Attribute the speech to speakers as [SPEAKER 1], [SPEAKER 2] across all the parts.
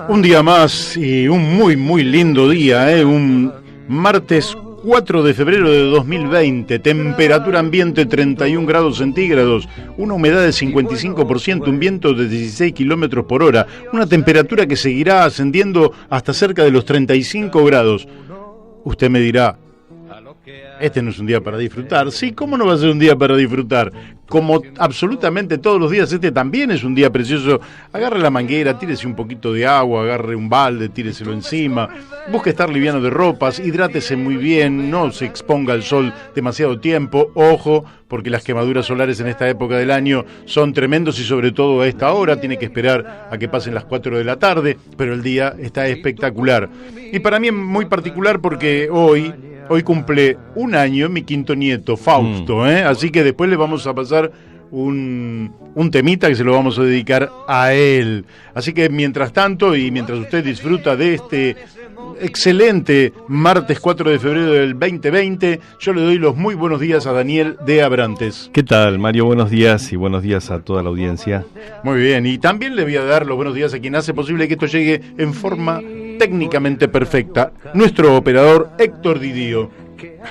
[SPEAKER 1] Un día más y un muy lindo día, un martes 4 de febrero de 2020, temperatura ambiente 31 grados centígrados, una humedad de 55%, un viento de 16 kilómetros por hora, una temperatura que seguirá ascendiendo hasta cerca de los 35 grados. Usted me dirá, este no es un día para disfrutar. Sí, ¿cómo no va a ser un día para disfrutar? Como absolutamente todos los días, este también es un día precioso. Agarre la manguera, tírese un poquito de agua, agarre un balde, tíreselo encima. Busque estar liviano de ropas, hidrátese muy bien, no se exponga al sol demasiado tiempo. Ojo, porque las quemaduras solares en esta época del año son tremendos y sobre todo a esta hora. Tiene que esperar a que pasen las 4 de la tarde, pero el día está espectacular. Y para mí es muy particular porque hoy cumple un año mi quinto nieto, Fausto, así que después le vamos a pasar un temita que se lo vamos a dedicar a él. Así que mientras tanto y mientras usted disfruta de este excelente martes 4 de febrero del 2020, yo le doy los muy buenos días a Daniel de Abrantes.
[SPEAKER 2] ¿Qué tal, Mario? Buenos días y buenos días a toda la audiencia.
[SPEAKER 1] Muy bien, y también le voy a dar los buenos días a quien hace posible que esto llegue en forma técnicamente perfecta, nuestro operador Héctor Didío.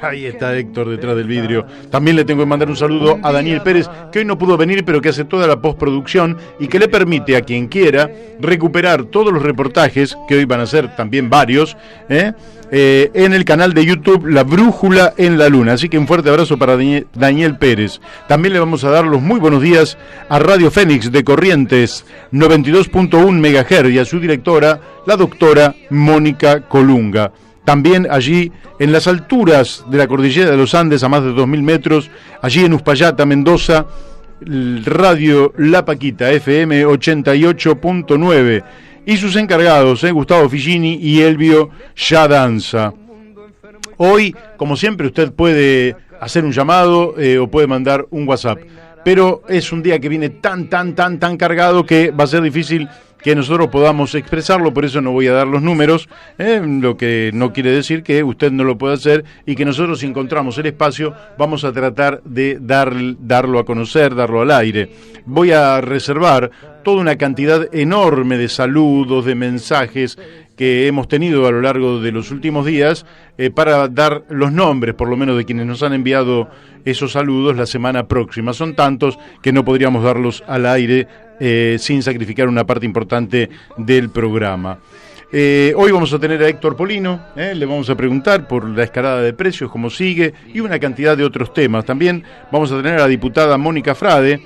[SPEAKER 1] Ahí está Héctor detrás del vidrio. También le tengo que mandar un saludo a Daniel Pérez, que hoy no pudo venir, pero que hace toda la postproducción y que le permite a quien quiera recuperar todos los reportajes, que hoy van a ser también varios, en el canal de YouTube La Brújula en la Luna. Así que un fuerte abrazo para Daniel Pérez. También le vamos a dar los muy buenos días a Radio Fénix de Corrientes 92.1 MHz y a su directora, la doctora Mónica Colunga. También allí en las alturas de la cordillera de los Andes, a más de 2.000 metros, allí en Uspallata, Mendoza, Radio La Paquita, FM 88.9. Y sus encargados, Gustavo Figini y Elvio Yadanza. Hoy, como siempre, usted puede hacer un llamado o puede mandar un WhatsApp. Pero es un día que viene tan cargado que va a ser difícil que nosotros podamos expresarlo, por eso no voy a dar los números, lo que no quiere decir que usted no lo pueda hacer y que nosotros, si encontramos el espacio, vamos a tratar de darlo a conocer, darlo al aire. Voy a reservar toda una cantidad enorme de saludos, de mensajes que hemos tenido a lo largo de los últimos días para dar los nombres, por lo menos, de quienes nos han enviado esos saludos la semana próxima. Son tantos que no podríamos darlos al aire sin sacrificar una parte importante del programa. Hoy vamos a tener a Héctor Polino, le vamos a preguntar por la escalada de precios, cómo sigue, y una cantidad de otros temas. También vamos a tener a la diputada Mónica Frade,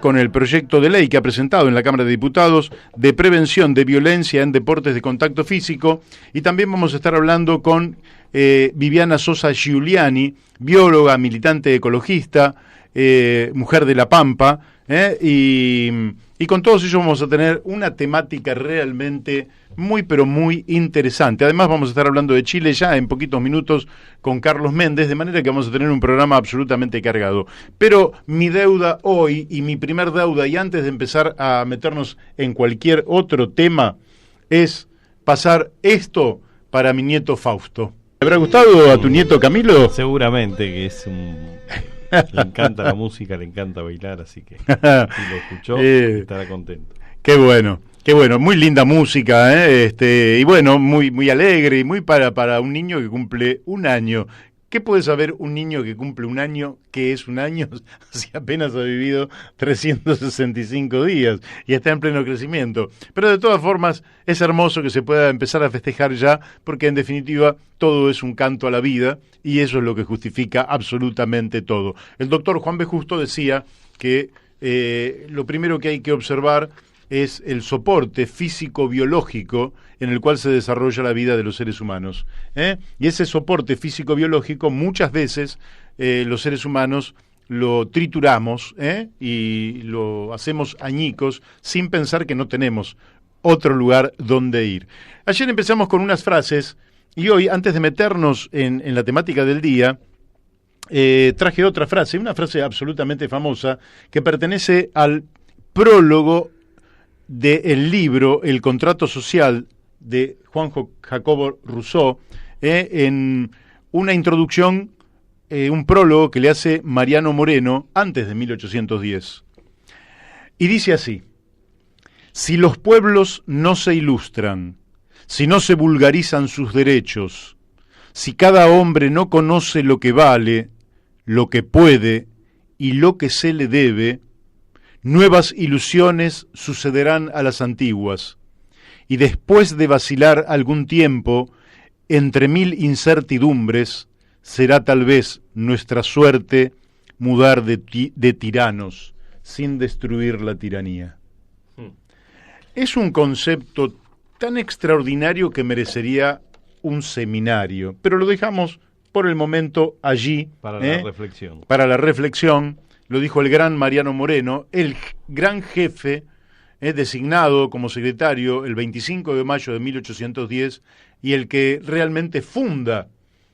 [SPEAKER 1] con el proyecto de ley que ha presentado en la Cámara de Diputados de prevención de violencia en deportes de contacto físico, y también vamos a estar hablando con Viviana Sosa Giuliani, bióloga, militante ecologista, mujer de La Pampa, y con todos ellos vamos a tener una temática realmente muy interesante. Además vamos a estar hablando de Chile ya en poquitos minutos con Carlos Méndez, de manera que vamos a tener un programa absolutamente cargado. Pero mi deuda hoy, y mi primer deuda, y antes de empezar a meternos en cualquier otro tema, es pasar esto para mi nieto Fausto. ¿Le habrá gustado a tu nieto Camilo?
[SPEAKER 2] Seguramente que es le encanta la música, le encanta bailar, así que si lo escuchó estará contento.
[SPEAKER 1] Qué bueno, muy linda música, y bueno, muy alegre y muy para un niño que cumple un año. ¿Qué puede saber un niño que cumple un año, que es un año, si apenas ha vivido 365 días y está en pleno crecimiento? Pero de todas formas es hermoso que se pueda empezar a festejar ya, porque en definitiva todo es un canto a la vida y eso es lo que justifica absolutamente todo. El doctor Juan B. Justo decía que lo primero que hay que observar es el soporte físico-biológico en el cual se desarrolla la vida de los seres humanos. Y ese soporte físico-biológico muchas veces los seres humanos lo trituramos y lo hacemos añicos sin pensar que no tenemos otro lugar donde ir. Ayer empezamos con unas frases y hoy, antes de meternos en la temática del día, traje otra frase, una frase absolutamente famosa que pertenece al prólogo del libro El contrato social de Juan Jacobo Rousseau, en una introducción, un prólogo que le hace Mariano Moreno antes de 1810. Y dice así: Si los pueblos no se ilustran, si no se vulgarizan sus derechos, si cada hombre no conoce lo que vale, lo que puede y lo que se le debe, nuevas ilusiones sucederán a las antiguas, y después de vacilar algún tiempo, entre mil incertidumbres, será tal vez nuestra suerte mudar de tiranos sin destruir la tiranía. Es un concepto tan extraordinario que merecería un seminario, pero lo dejamos por el momento allí.
[SPEAKER 2] Para la reflexión.
[SPEAKER 1] Para la reflexión, lo dijo el gran Mariano Moreno, el gran jefe, designado como secretario el 25 de mayo de 1810, y el que realmente funda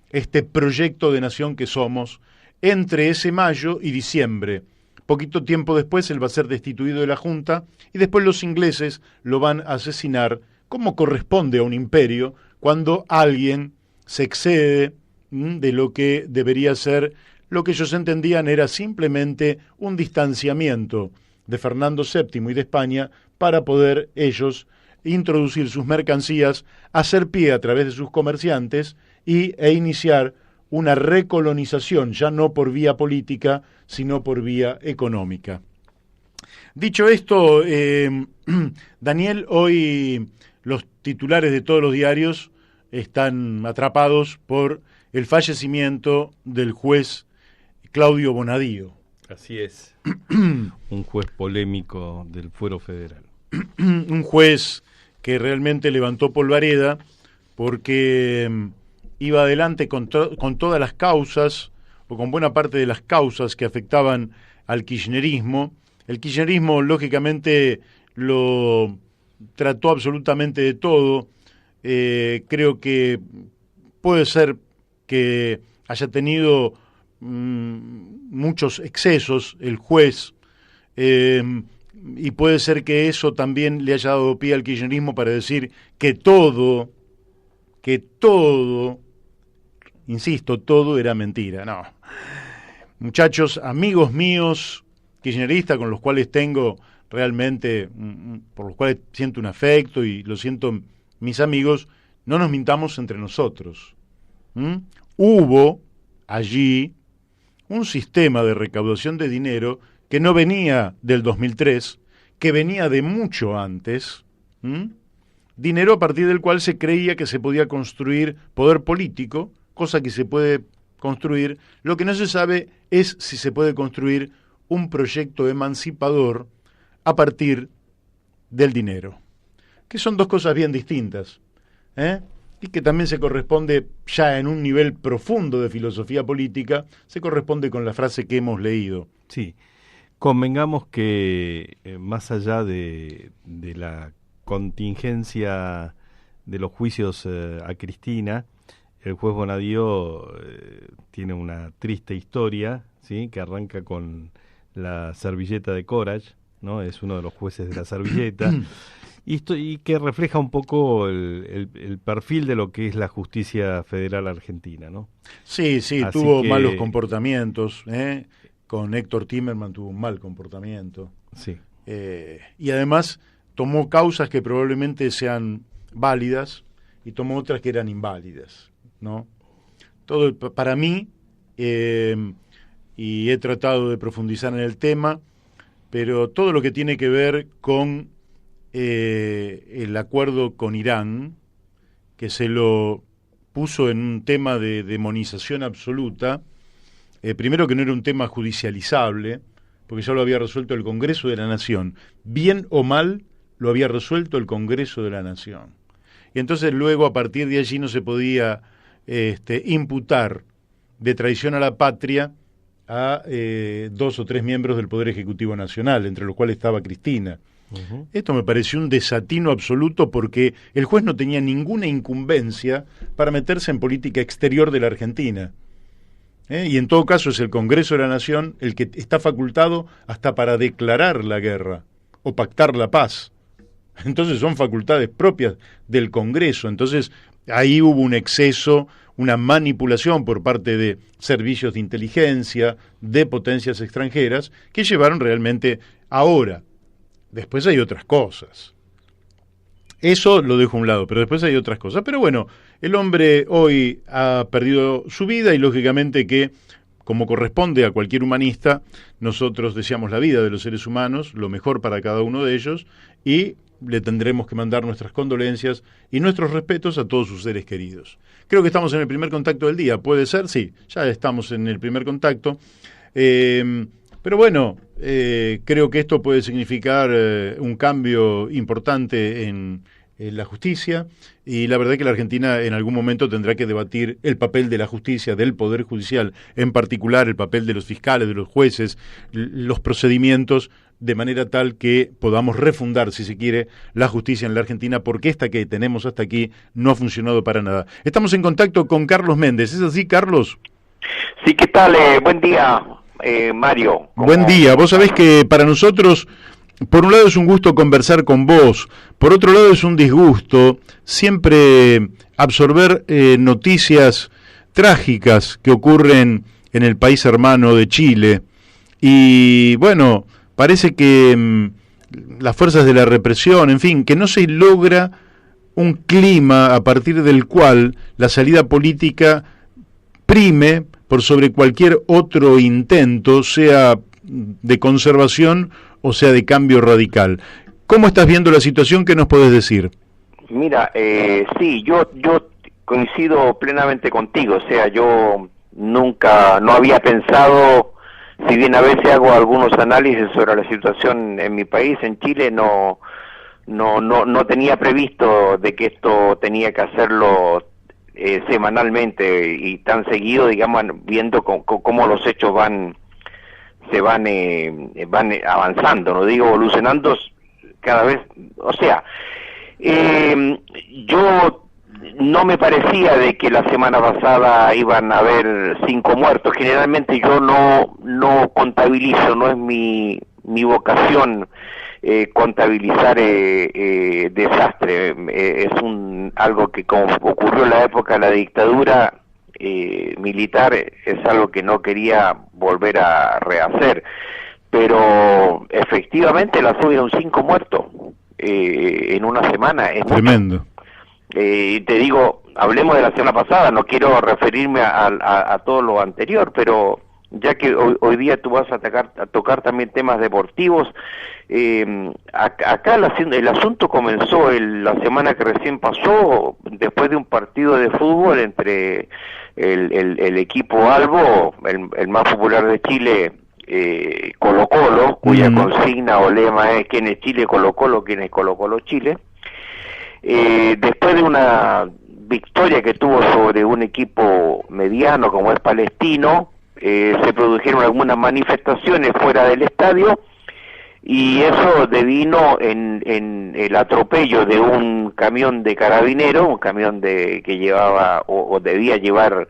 [SPEAKER 1] este proyecto de nación que somos, entre ese mayo y diciembre. Poquito tiempo después él va a ser destituido de la Junta y después los ingleses lo van a asesinar, como corresponde a un imperio, cuando alguien se excede de lo que debería ser, lo que ellos entendían era simplemente un distanciamiento de Fernando VII y de España para poder ellos introducir sus mercancías, hacer pie a través de sus comerciantes e iniciar una recolonización, ya no por vía política, sino por vía económica. Dicho esto, Daniel, hoy los titulares de todos los diarios están atrapados por el fallecimiento del juez Claudio Bonadío.
[SPEAKER 2] Así es, un juez polémico del Fuero Federal.
[SPEAKER 1] Un juez que realmente levantó polvareda porque iba adelante con todas las causas, o con buena parte de las causas que afectaban al kirchnerismo. El kirchnerismo, lógicamente, lo trató absolutamente de todo. Creo que puede ser que haya tenido muchos excesos el juez, y puede ser que eso también le haya dado pie al kirchnerismo para decir que todo, insisto, todo era mentira. No. Muchachos, amigos míos, kirchneristas, con los cuales tengo realmente, por los cuales siento un afecto y lo siento mis amigos, no nos mintamos entre nosotros. Hubo allí un sistema de recaudación de dinero que no venía del 2003, que venía de mucho antes, dinero a partir del cual se creía que se podía construir poder político, cosa que se puede construir. Lo que no se sabe es si se puede construir un proyecto emancipador a partir del dinero, que son dos cosas bien distintas, y que también se corresponde, ya en un nivel profundo de filosofía política, se corresponde con la frase que hemos leído.
[SPEAKER 2] Sí, convengamos que más allá de la contingencia de los juicios a Cristina, el juez Bonadío tiene una triste historia, ¿sí?, que arranca con la servilleta de Corach, ¿no? Es uno de los jueces de la servilleta, y que refleja un poco el perfil de lo que es la justicia federal argentina, ¿no?
[SPEAKER 1] Sí, así tuvo malos comportamientos, con Héctor Timerman tuvo un mal comportamiento.
[SPEAKER 2] Sí.
[SPEAKER 1] Y además tomó causas que probablemente sean válidas y tomó otras que eran inválidas, ¿no? Todo para mí, y he tratado de profundizar en el tema, pero todo lo que tiene que ver con el acuerdo con Irán, que se lo puso en un tema de demonización absoluta, primero que no era un tema judicializable, porque ya lo había resuelto el Congreso de la Nación, bien o mal lo había resuelto el Congreso de la Nación. Y entonces luego a partir de allí no se podía imputar de traición a la patria a 2 o 3 miembros del Poder Ejecutivo Nacional, entre los cuales estaba Cristina. Uh-huh. Esto me pareció un desatino absoluto porque el juez no tenía ninguna incumbencia para meterse en política exterior de la Argentina. Y en todo caso es el Congreso de la Nación el que está facultado hasta para declarar la guerra o pactar la paz. Entonces son facultades propias del Congreso. Entonces ahí hubo un exceso, una manipulación por parte de servicios de inteligencia, de potencias extranjeras, que llevaron realmente ahora, después hay otras cosas. Eso lo dejo a un lado, pero después hay otras cosas. Pero bueno, el hombre hoy ha perdido su vida y lógicamente que, como corresponde a cualquier humanista, nosotros deseamos la vida de los seres humanos, lo mejor para cada uno de ellos, y le tendremos que mandar nuestras condolencias y nuestros respetos a todos sus seres queridos. Creo que estamos en el primer contacto del día, ¿puede ser? Sí, ya estamos en el primer contacto. Pero bueno, creo que esto puede significar un cambio importante en la justicia, y la verdad que la Argentina en algún momento tendrá que debatir el papel de la justicia, del Poder Judicial, en particular el papel de los fiscales, de los jueces, los procedimientos, de manera tal que podamos refundar, si se quiere, la justicia en la Argentina, porque esta que tenemos hasta aquí no ha funcionado para nada. Estamos en contacto con Carlos Méndez, ¿es así, Carlos?
[SPEAKER 3] Sí, ¿qué tal? Buen día, Mario.
[SPEAKER 1] Buen día. Vos sabés que para nosotros, por un lado es un gusto conversar con vos, por otro lado es un disgusto siempre absorber noticias trágicas que ocurren en el país hermano de Chile. Y bueno, parece que las fuerzas de la represión, en fin, que no se logra un clima a partir del cual la salida política prime por sobre cualquier otro intento, sea de conservación o sea de cambio radical. ¿Cómo estás viendo la situación? ¿Qué nos podés decir?
[SPEAKER 3] Mira, sí, yo coincido plenamente contigo. O sea, yo no había pensado, si bien a veces hago algunos análisis sobre la situación en mi país, en Chile, no tenía previsto de que esto tenía que hacerlo semanalmente y tan seguido, digamos, viendo cómo los hechos van avanzando, no digo evolucionando cada vez. O sea, yo no me parecía de que la semana pasada iban a haber 5 muertos. Generalmente yo no contabilizo, no es mi vocación contabilizar desastre. Es algo que, como ocurrió en la época de la dictadura militar, es algo que no quería volver a rehacer. Pero efectivamente las hubieron 5 muertos en una semana. Es
[SPEAKER 1] tremendo.
[SPEAKER 3] Te digo, hablemos de la semana pasada, no quiero referirme a todo lo anterior, pero ya que hoy día tú vas a tocar también temas deportivos, acá el asunto comenzó la semana que recién pasó, después de un partido de fútbol entre el equipo Albo, el más popular de Chile, Colo-Colo, cuya consigna o lema es ¿quién es Chile Colo-Colo? ¿Quién es Colo-Colo Chile? Después de una victoria que tuvo sobre un equipo mediano como es Palestino, se produjeron algunas manifestaciones fuera del estadio, y eso devino en el atropello de un camión de carabineros, un camión que llevaba o debía llevar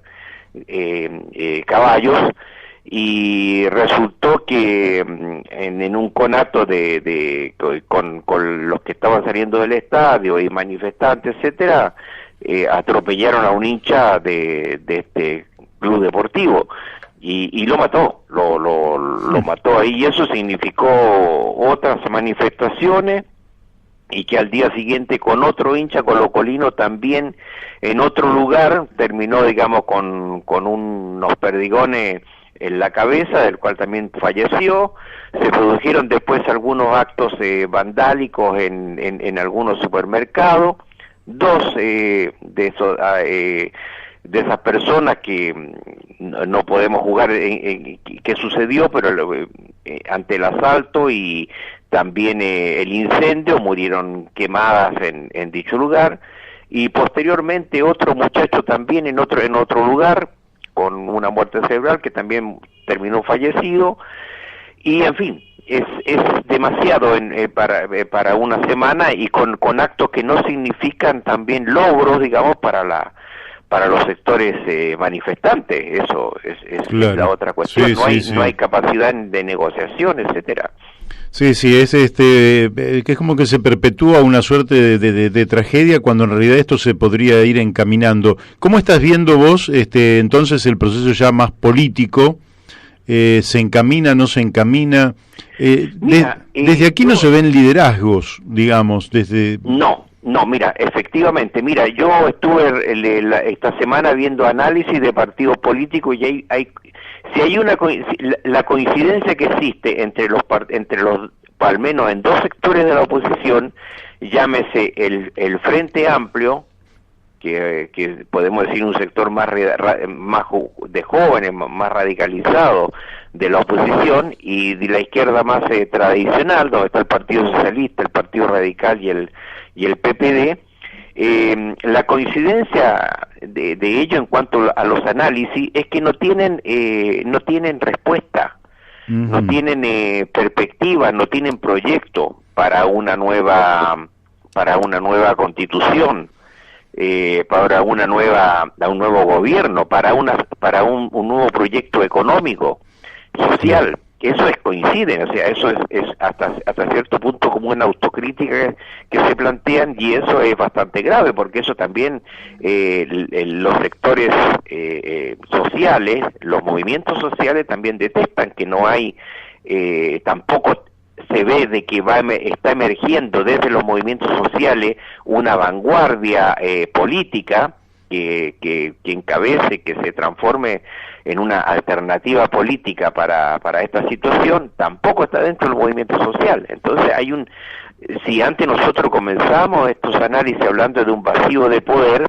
[SPEAKER 3] caballos, y resultó que en un conato con los que estaban saliendo del estadio y manifestantes, etcétera, atropellaron a un hincha de este club deportivo y lo mató, lo mató ahí, y eso significó otras manifestaciones, y que al día siguiente con otro hincha colocolino también en otro lugar terminó, digamos, con unos perdigones en la cabeza, del cual también falleció. Se produjeron después algunos actos vandálicos en algunos supermercados. 2 de esas personas que no podemos jugar qué sucedió, pero ante el asalto y también el incendio, murieron quemadas en dicho lugar, y posteriormente otro muchacho también en otro lugar con una muerte cerebral, que también terminó fallecido. Y en fin, es demasiado para una semana, y con actos que no significan también logros, digamos, para los sectores manifestantes. Eso es
[SPEAKER 1] claro.
[SPEAKER 3] La otra cuestión.
[SPEAKER 1] Sí,
[SPEAKER 3] no hay capacidad de negociación, etcétera.
[SPEAKER 1] Sí, es que es como que se perpetúa una suerte de tragedia, cuando en realidad esto se podría ir encaminando. ¿Cómo estás viendo vos entonces el proceso ya más político ¿Se encamina, no se encamina? Desde aquí no se ven liderazgos, digamos, desde...
[SPEAKER 3] No, mira, efectivamente, mira, yo estuve esta semana viendo análisis de partidos políticos y si hay la coincidencia que existe entre los al menos en dos sectores de la oposición, llámese el Frente Amplio, que podemos decir un sector más de jóvenes, más radicalizado de la oposición, y de la izquierda más tradicional, donde está el Partido Socialista, el Partido Radical y el PPD. La coincidencia de ello en cuanto a los análisis es que no tienen respuesta, no tienen perspectiva, no tienen proyecto para una nueva constitución, para un nuevo gobierno, para un nuevo proyecto económico, social. Eso coinciden, o sea, eso es hasta cierto punto como una autocrítica que se plantean, y eso es bastante grave, porque eso también los sectores sociales, los movimientos sociales también detectan que no hay, tampoco se ve de que está emergiendo desde los movimientos sociales una vanguardia política que encabece, que se transforme en una alternativa política para esta situación. Tampoco está dentro del movimiento social. Entonces si antes nosotros comenzamos estos análisis hablando de un vacío de poder,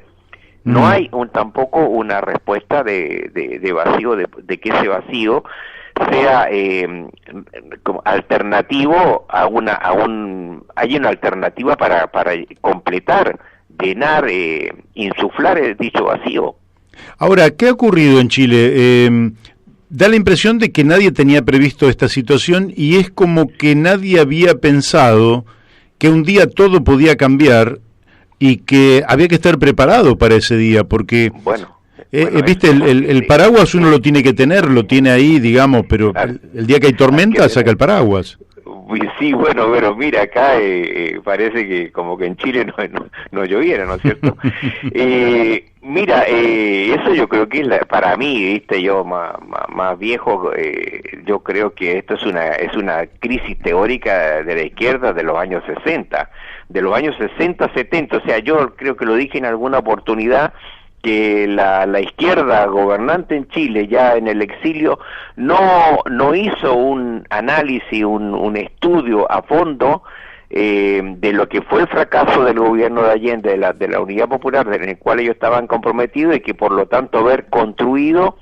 [SPEAKER 3] no hay tampoco una respuesta de vacío, de que ese vacío sea como alternativo hay una alternativa para completar, llenar, insuflar dicho vacío.
[SPEAKER 1] Ahora, ¿qué ha ocurrido en Chile? Da la impresión de que nadie tenía previsto esta situación, y es como que nadie había pensado que un día todo podía cambiar y que había que estar preparado para ese día, porque... Bueno, viste, el paraguas uno lo tiene que tener, lo tiene ahí, digamos, pero el día que hay tormenta saca el paraguas.
[SPEAKER 3] Sí, bueno, pero mira, acá parece que como que en Chile no lloviera, ¿no es cierto? Mira, eso yo creo que para mí, viste, yo más viejo, yo creo que esto es una crisis teórica de la izquierda de los años 60, 70, o sea, yo creo que lo dije en alguna oportunidad, que la izquierda gobernante en Chile, ya en el exilio, no hizo un análisis, un estudio a fondo de lo que fue el fracaso del gobierno de Allende, de la Unidad Popular, en el cual ellos estaban comprometidos, y que por lo tanto haber construido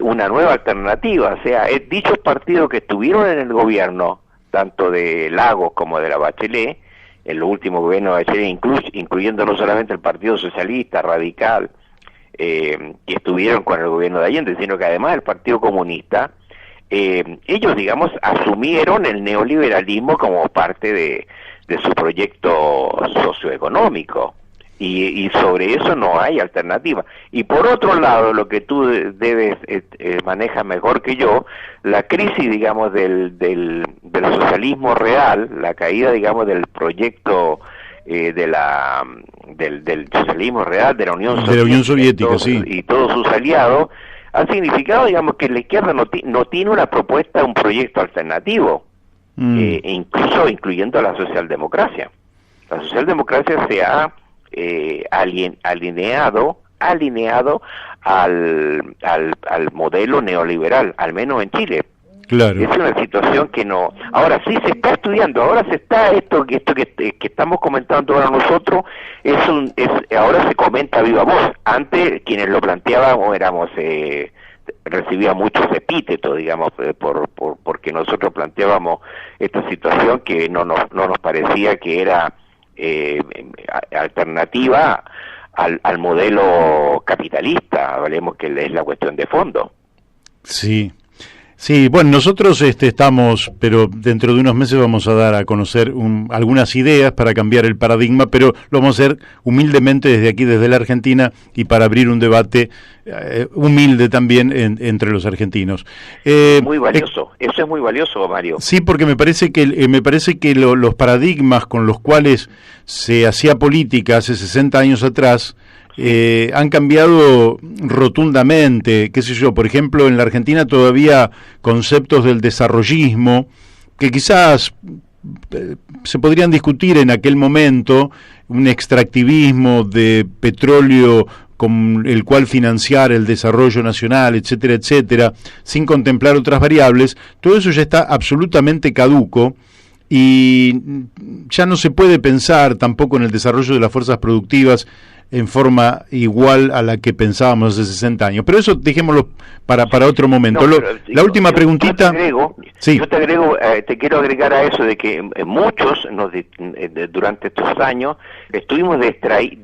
[SPEAKER 3] una nueva alternativa. O sea, dichos partidos que estuvieron en el gobierno, tanto de Lagos como de la Bachelet, en los últimos gobiernos de Bachelet, incluyendo no solamente el Partido Socialista, Radical, que estuvieron con el gobierno de Allende, sino que además el Partido Comunista, ellos, digamos, asumieron el neoliberalismo como parte de su proyecto socioeconómico, y sobre eso no hay alternativa. Y por otro lado, lo que tú manejas mejor que yo, la crisis, digamos, del socialismo real, la caída, digamos, del proyecto del socialismo real, de la Unión Soviética,
[SPEAKER 1] sí,
[SPEAKER 3] y todos sus aliados, ha significado, digamos, que la izquierda no tiene una propuesta, un proyecto alternativo, incluso incluyendo a la socialdemocracia. La socialdemocracia se ha alineado al modelo neoliberal, al menos en Chile.
[SPEAKER 1] Claro.
[SPEAKER 3] Es una situación que no... Ahora sí se está estudiando, ahora se está esto que estamos comentando ahora nosotros, ahora se comenta a viva voz. Antes quienes lo planteábamos recibía muchos epítetos, digamos, porque nosotros planteábamos esta situación que no nos parecía que era alternativa al modelo capitalista, hablemos que es la cuestión de fondo.
[SPEAKER 1] Sí. Sí, bueno, nosotros estamos, pero dentro de unos meses vamos a dar a conocer algunas ideas para cambiar el paradigma, pero lo vamos a hacer humildemente desde aquí, desde la Argentina, y para abrir un debate humilde también entre los argentinos.
[SPEAKER 3] Muy valioso, eso es muy valioso, Mario.
[SPEAKER 1] Sí, porque me parece que los paradigmas con los cuales se hacía política hace 60 años atrás han cambiado rotundamente, qué sé yo, por ejemplo, en la Argentina todavía conceptos del desarrollismo, que quizás se podrían discutir en aquel momento, un extractivismo de petróleo con el cual financiar el desarrollo nacional, etcétera, etcétera, sin contemplar otras variables. Todo eso ya está absolutamente caduco y ya no se puede pensar tampoco en el desarrollo de las fuerzas productivas en forma igual a la que pensábamos hace 60 años. Pero eso dejémoslo para otro momento.
[SPEAKER 3] No,
[SPEAKER 1] la última preguntita...
[SPEAKER 3] Yo te agrego, te quiero agregar a eso de que muchos durante estos años estuvimos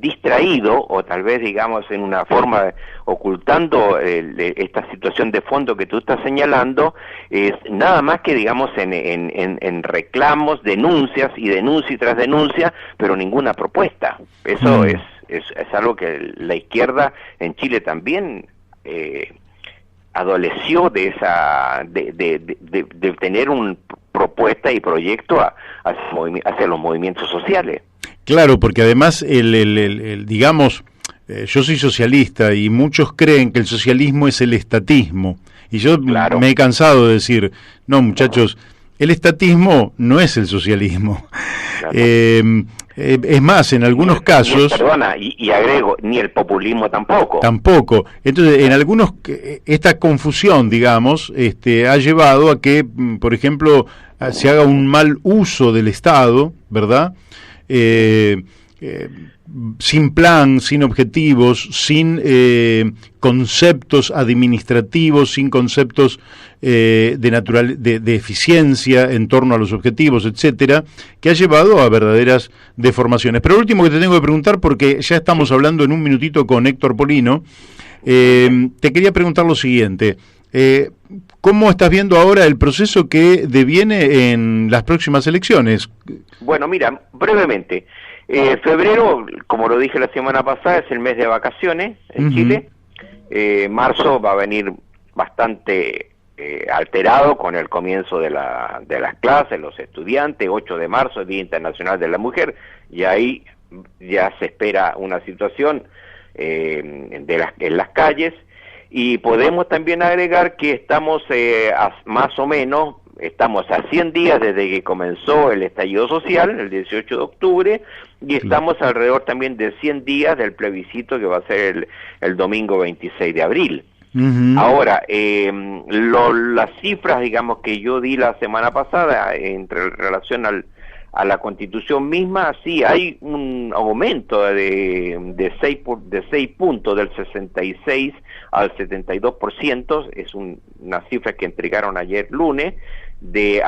[SPEAKER 3] distraídos, o tal vez digamos en una forma ocultando esta situación de fondo que tú estás señalando, nada más que digamos en reclamos, denuncias y denuncia tras denuncia, pero ninguna propuesta. Eso es algo que la izquierda en Chile también adoleció de esa de tener una propuesta y proyecto hacia los movimientos sociales.
[SPEAKER 1] Claro, porque además digamos, yo soy socialista y muchos creen que el socialismo es el estatismo, y yo me he cansado de decir, no muchachos, el estatismo no es el socialismo. Claro. Es más, en algunos casos...
[SPEAKER 3] Perdona, y agrego, ni el populismo tampoco.
[SPEAKER 1] Tampoco. Entonces, en algunos, esta confusión, digamos, ha llevado a que, por ejemplo, se haga un mal uso del Estado, ¿verdad? Sin plan, sin objetivos, sin conceptos administrativos, sin conceptos de eficiencia en torno a los objetivos, etcétera, que ha llevado a verdaderas deformaciones. Pero lo último que te tengo que preguntar, porque ya estamos hablando en un minutito con Héctor Polino, te quería preguntar lo siguiente. ¿Cómo estás viendo ahora el proceso que deviene en las próximas elecciones?
[SPEAKER 3] Bueno, mira, brevemente. Febrero, como lo dije la semana pasada, es el mes de vacaciones en Chile. Marzo va a venir bastante alterado con el comienzo de las clases, los estudiantes. 8 de marzo, Día Internacional de la Mujer, y ahí ya se espera una situación en las calles. Y podemos también agregar que estamos más o menos, estamos a 100 días desde que comenzó el estallido social, el 18 de octubre, y estamos alrededor también de 100 días del plebiscito que va a ser el domingo 26 de abril. Ahora, las cifras, digamos, que yo di la semana pasada en relación a la Constitución misma, sí, hay un aumento de 6 puntos, del 66 al 72%, es una cifra que entregaron ayer lunes, de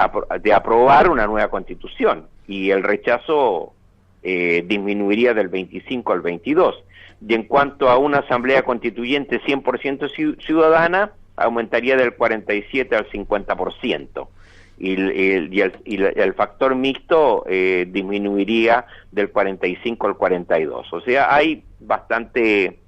[SPEAKER 3] aprobar una nueva Constitución, y el rechazo disminuiría del 25 al 22. Y en cuanto a una asamblea constituyente 100% ciudadana, aumentaría del 47 al 50%. Y el factor mixto disminuiría del 45 al 42. O sea, hay bastante,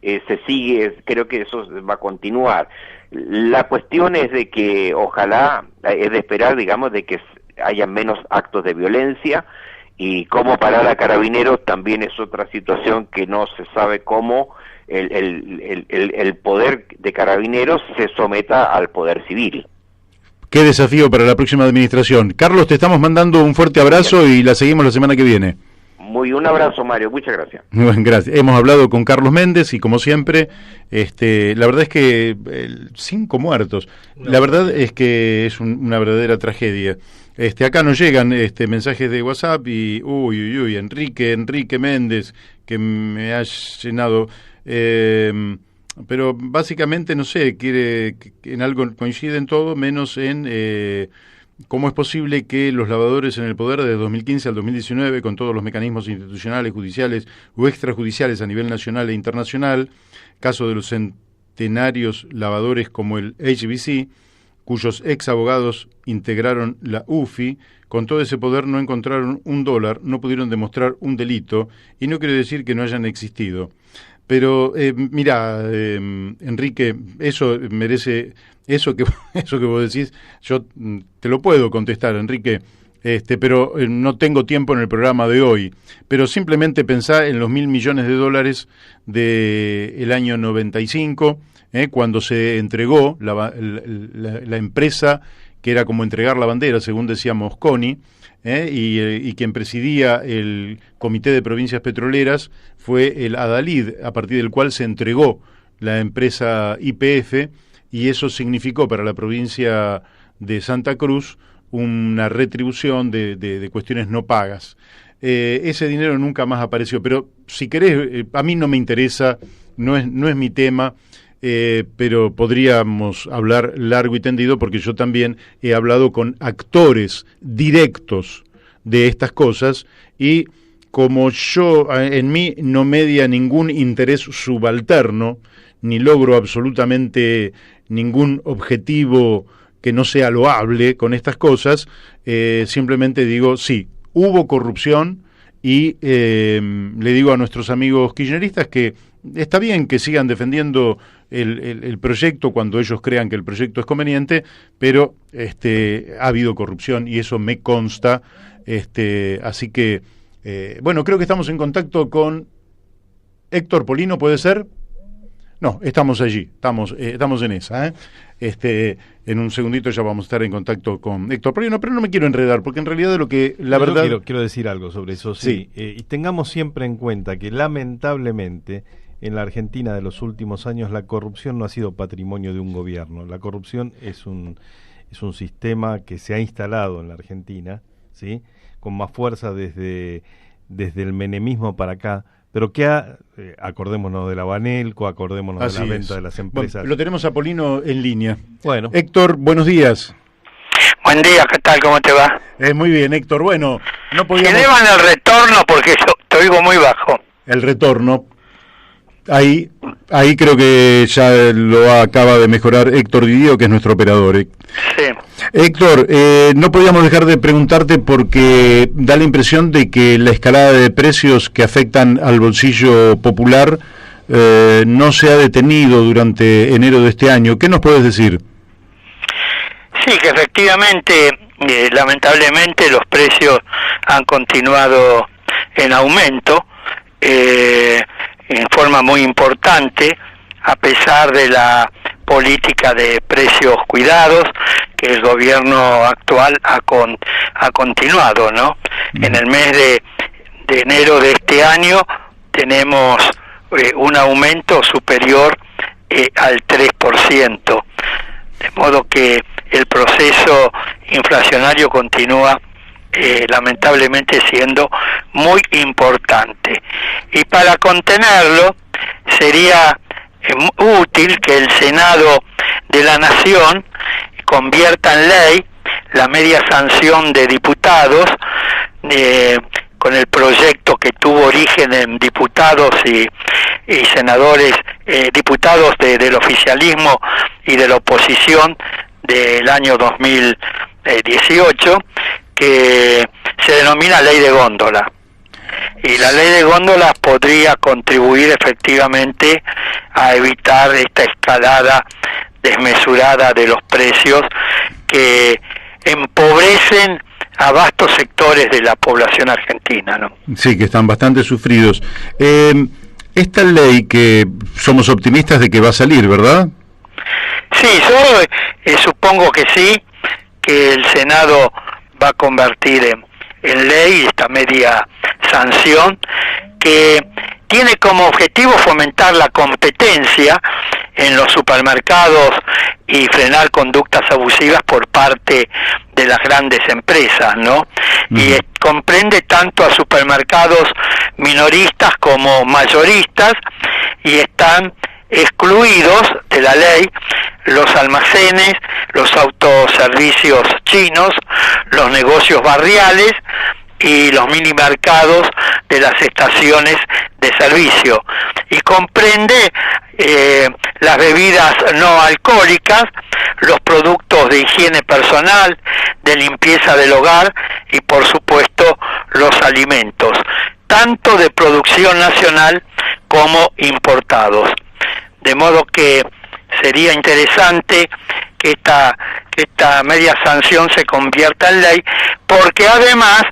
[SPEAKER 3] se sigue, creo que eso va a continuar. La cuestión es de que ojalá, es de esperar, digamos, de que haya menos actos de violencia, y cómo parar a Carabineros también es otra situación que no se sabe cómo el poder de Carabineros se someta al poder civil.
[SPEAKER 1] Qué desafío para la próxima administración. Carlos, te estamos mandando un fuerte abrazo y la seguimos la semana que viene.
[SPEAKER 3] Un abrazo, Mario, muchas gracias.
[SPEAKER 1] Bueno, gracias. Hemos hablado con Carlos Méndez y como siempre, la verdad es que 5 muertos. La verdad es que es una verdadera tragedia. Acá nos llegan mensajes de WhatsApp y uy, Enrique Méndez, que me ha llenado, pero básicamente no sé, quiere que en algo coincide en todo, menos en cómo es posible que los lavadores en el poder de 2015 al 2019, con todos los mecanismos institucionales, judiciales o extrajudiciales a nivel nacional e internacional, caso de los centenarios lavadores como el HBC, cuyos ex abogados integraron la UFI, con todo ese poder no encontraron $1, no pudieron demostrar un delito, y no quiere decir que no hayan existido. Pero mira, Enrique, eso merece, eso que vos decís, yo te lo puedo contestar, Enrique. pero no tengo tiempo en el programa de hoy. Pero simplemente pensá en los $1.000 millones del año 95, cuando se entregó la empresa, que era como entregar la bandera, según decía Mosconi, y quien presidía el Comité de Provincias Petroleras fue el Adalid, a partir del cual se entregó la empresa YPF, y eso significó para la provincia de Santa Cruz una retribución de cuestiones no pagas. Ese dinero nunca más apareció, pero si querés, a mí no me interesa, no es mi tema, pero podríamos hablar largo y tendido, porque yo también he hablado con actores directos de estas cosas, y como yo en mí no media ningún interés subalterno, ni logro absolutamente ningún objetivo que no sea loable con estas cosas, simplemente digo, sí, hubo corrupción, y le digo a nuestros amigos kirchneristas que está bien que sigan defendiendo el proyecto cuando ellos crean que el proyecto es conveniente, pero ha habido corrupción y eso me consta, así que, bueno, creo que estamos en contacto con Héctor Polino, ¿puede ser? No, estamos allí, estamos en esa, en un segundito ya vamos a estar en contacto con Héctor Polino, pero no me quiero enredar, porque en realidad de lo que, la verdad...
[SPEAKER 2] Quiero decir algo sobre eso, sí. Y tengamos siempre en cuenta que lamentablemente en la Argentina de los últimos años la corrupción no ha sido patrimonio de un gobierno. La corrupción es un sistema que se ha instalado en la Argentina, ¿sí?, con más fuerza desde el menemismo para acá, pero que acordémonos de la Banelco, acordémonos de la venta de las empresas.
[SPEAKER 1] Bueno, lo tenemos a Polino en línea.
[SPEAKER 2] Bueno.
[SPEAKER 1] Héctor, buenos días.
[SPEAKER 4] Buen día, ¿qué tal? ¿Cómo te va?
[SPEAKER 1] Muy bien, Héctor. Bueno, no podíamos...
[SPEAKER 4] Elevan el retorno porque yo te oigo muy bajo.
[SPEAKER 1] El retorno. Ahí creo que ya lo acaba de mejorar Héctor Didio, que es nuestro operador.
[SPEAKER 4] Sí.
[SPEAKER 1] Héctor, no podíamos dejar de preguntarte porque da la impresión de que la escalada de precios que afectan al bolsillo popular no se ha detenido durante enero de este año. ¿Qué nos puedes decir?
[SPEAKER 4] Sí, que efectivamente, lamentablemente, los precios han continuado en aumento, en forma muy importante, a pesar de la política de precios cuidados que el gobierno actual ha continuado, ¿no? En el mes de enero de este año tenemos un aumento superior al 3%, de modo que el proceso inflacionario continúa lamentablemente siendo muy importante, y para contenerlo sería útil que el Senado de la Nación convierta en ley la media sanción de diputados, con el proyecto que tuvo origen en diputados y senadores, diputados del oficialismo y de la oposición del año 2018, que se denomina Ley de Góndola. Y la Ley de Góndola podría contribuir efectivamente a evitar esta escalada desmesurada de los precios que empobrecen a vastos sectores de la población argentina, ¿no?
[SPEAKER 1] Sí, que están bastante sufridos. Esta ley, que somos optimistas de que va a salir, ¿verdad?
[SPEAKER 4] Sí, yo supongo que sí, que el Senado va a convertir en ley esta media sanción, que tiene como objetivo fomentar la competencia en los supermercados y frenar conductas abusivas por parte de las grandes empresas, ¿no? Y comprende tanto a supermercados minoristas como mayoristas, y están excluidos de la ley los almacenes, los autoservicios chinos, los negocios barriales y los minimercados de las estaciones de servicio, y comprende las bebidas no alcohólicas, los productos de higiene personal, de limpieza del hogar y por supuesto los alimentos, tanto de producción nacional como importados. De modo que sería interesante que esta media sanción se convierta en ley, porque además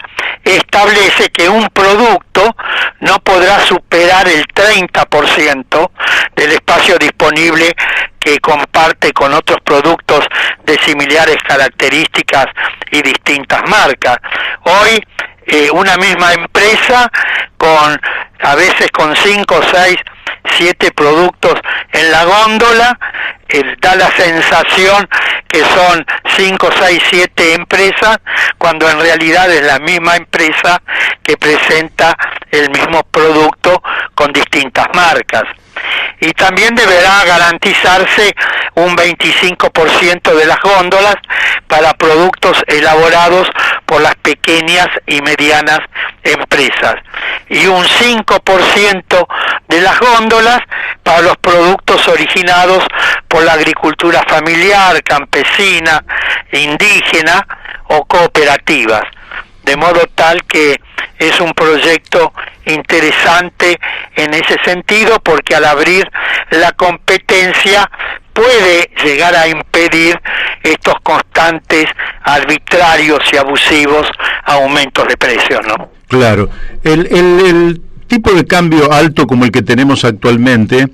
[SPEAKER 4] establece que un producto no podrá superar el 30% del espacio disponible que comparte con otros productos de similares características y distintas marcas. Hoy una misma empresa a veces con 5, 6, 7 productos en la góndola, da la sensación que son 5, 6, 7 empresas, cuando en realidad es la misma empresa que presenta el mismo producto con distintas marcas. Y también deberá garantizarse un 25% de las góndolas para productos elaborados por las pequeñas y medianas empresas, y un 5% de las góndolas para los productos originados por la agricultura familiar, campesina, indígena o cooperativas, de modo tal que es un proyecto interesante en ese sentido, porque al abrir la competencia puede llegar a impedir estos constantes, arbitrarios y abusivos aumentos de precios, ¿no?
[SPEAKER 1] Claro. El tipo de cambio alto como el que tenemos actualmente,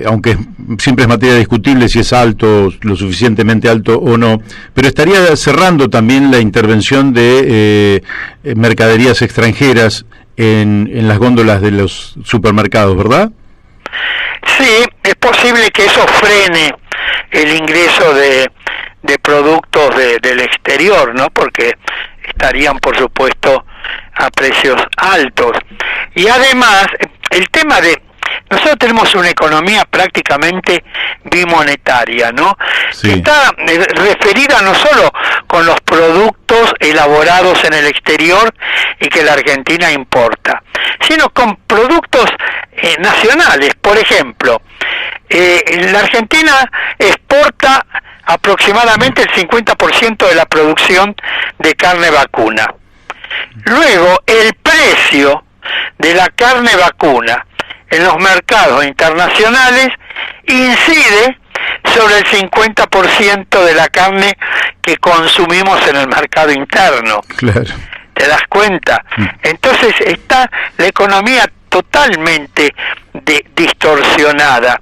[SPEAKER 1] aunque siempre es materia discutible si es alto, lo suficientemente alto o no, pero estaría cerrando también la intervención de mercaderías extranjeras en las góndolas de los supermercados, ¿verdad?
[SPEAKER 4] Sí, es posible que eso frene el ingreso de productos del exterior, ¿no? Porque estarían, por supuesto, a precios altos. Y además, el tema nosotros tenemos una economía prácticamente bimonetaria, ¿no?
[SPEAKER 1] Sí.
[SPEAKER 4] Que está referida no solo con los productos elaborados en el exterior y que la Argentina importa, sino con productos nacionales. Por ejemplo, la Argentina exporta aproximadamente el 50% de la producción de carne vacuna. Luego, el precio de la carne vacuna en los mercados internacionales incide sobre el 50% de la carne que consumimos en el mercado interno.
[SPEAKER 1] Claro.
[SPEAKER 4] ¿Te das cuenta? Entonces está la economía totalmente distorsionada.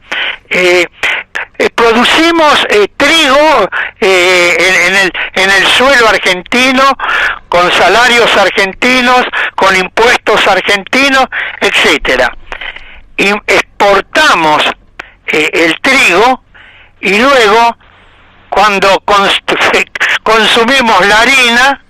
[SPEAKER 4] Producimos trigo en el suelo argentino, con salarios argentinos, con impuestos argentinos, etcétera. Y exportamos el trigo, y luego cuando consumimos la harina,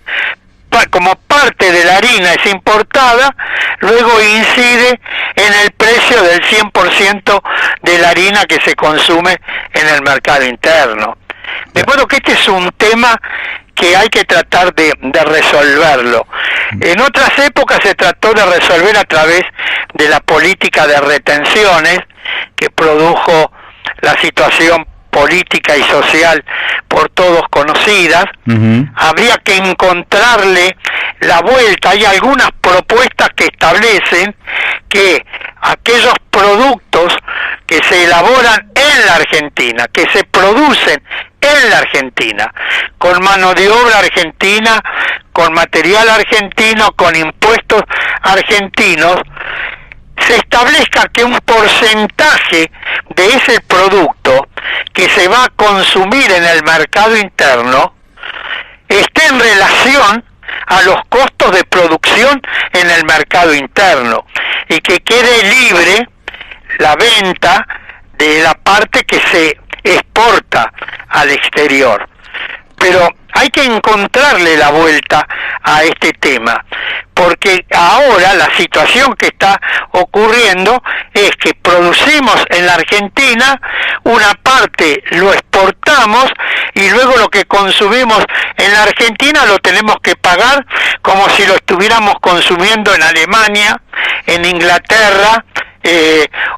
[SPEAKER 4] como parte de la harina es importada, luego incide en el precio del 100% de la harina que se consume en el mercado interno. De modo que este es un tema que hay que tratar de resolverlo. En otras épocas se trató de resolver a través de la política de retenciones que produjo la situación política y social por todos conocidas. Habría que encontrarle la vuelta. Hay algunas propuestas que establecen que aquellos productos que se elaboran en la Argentina, que se producen en la Argentina, con mano de obra argentina, con material argentino, con impuestos argentinos, se establezca que un porcentaje de ese producto que se va a consumir en el mercado interno esté en relación a los costos de producción en el mercado interno, y que quede libre la venta de la parte que se exporta al exterior. Pero hay que encontrarle la vuelta a este tema, porque ahora la situación que está ocurriendo es que producimos en la Argentina, una parte lo exportamos, y luego lo que consumimos en la Argentina lo tenemos que pagar como si lo estuviéramos consumiendo en Alemania, en Inglaterra,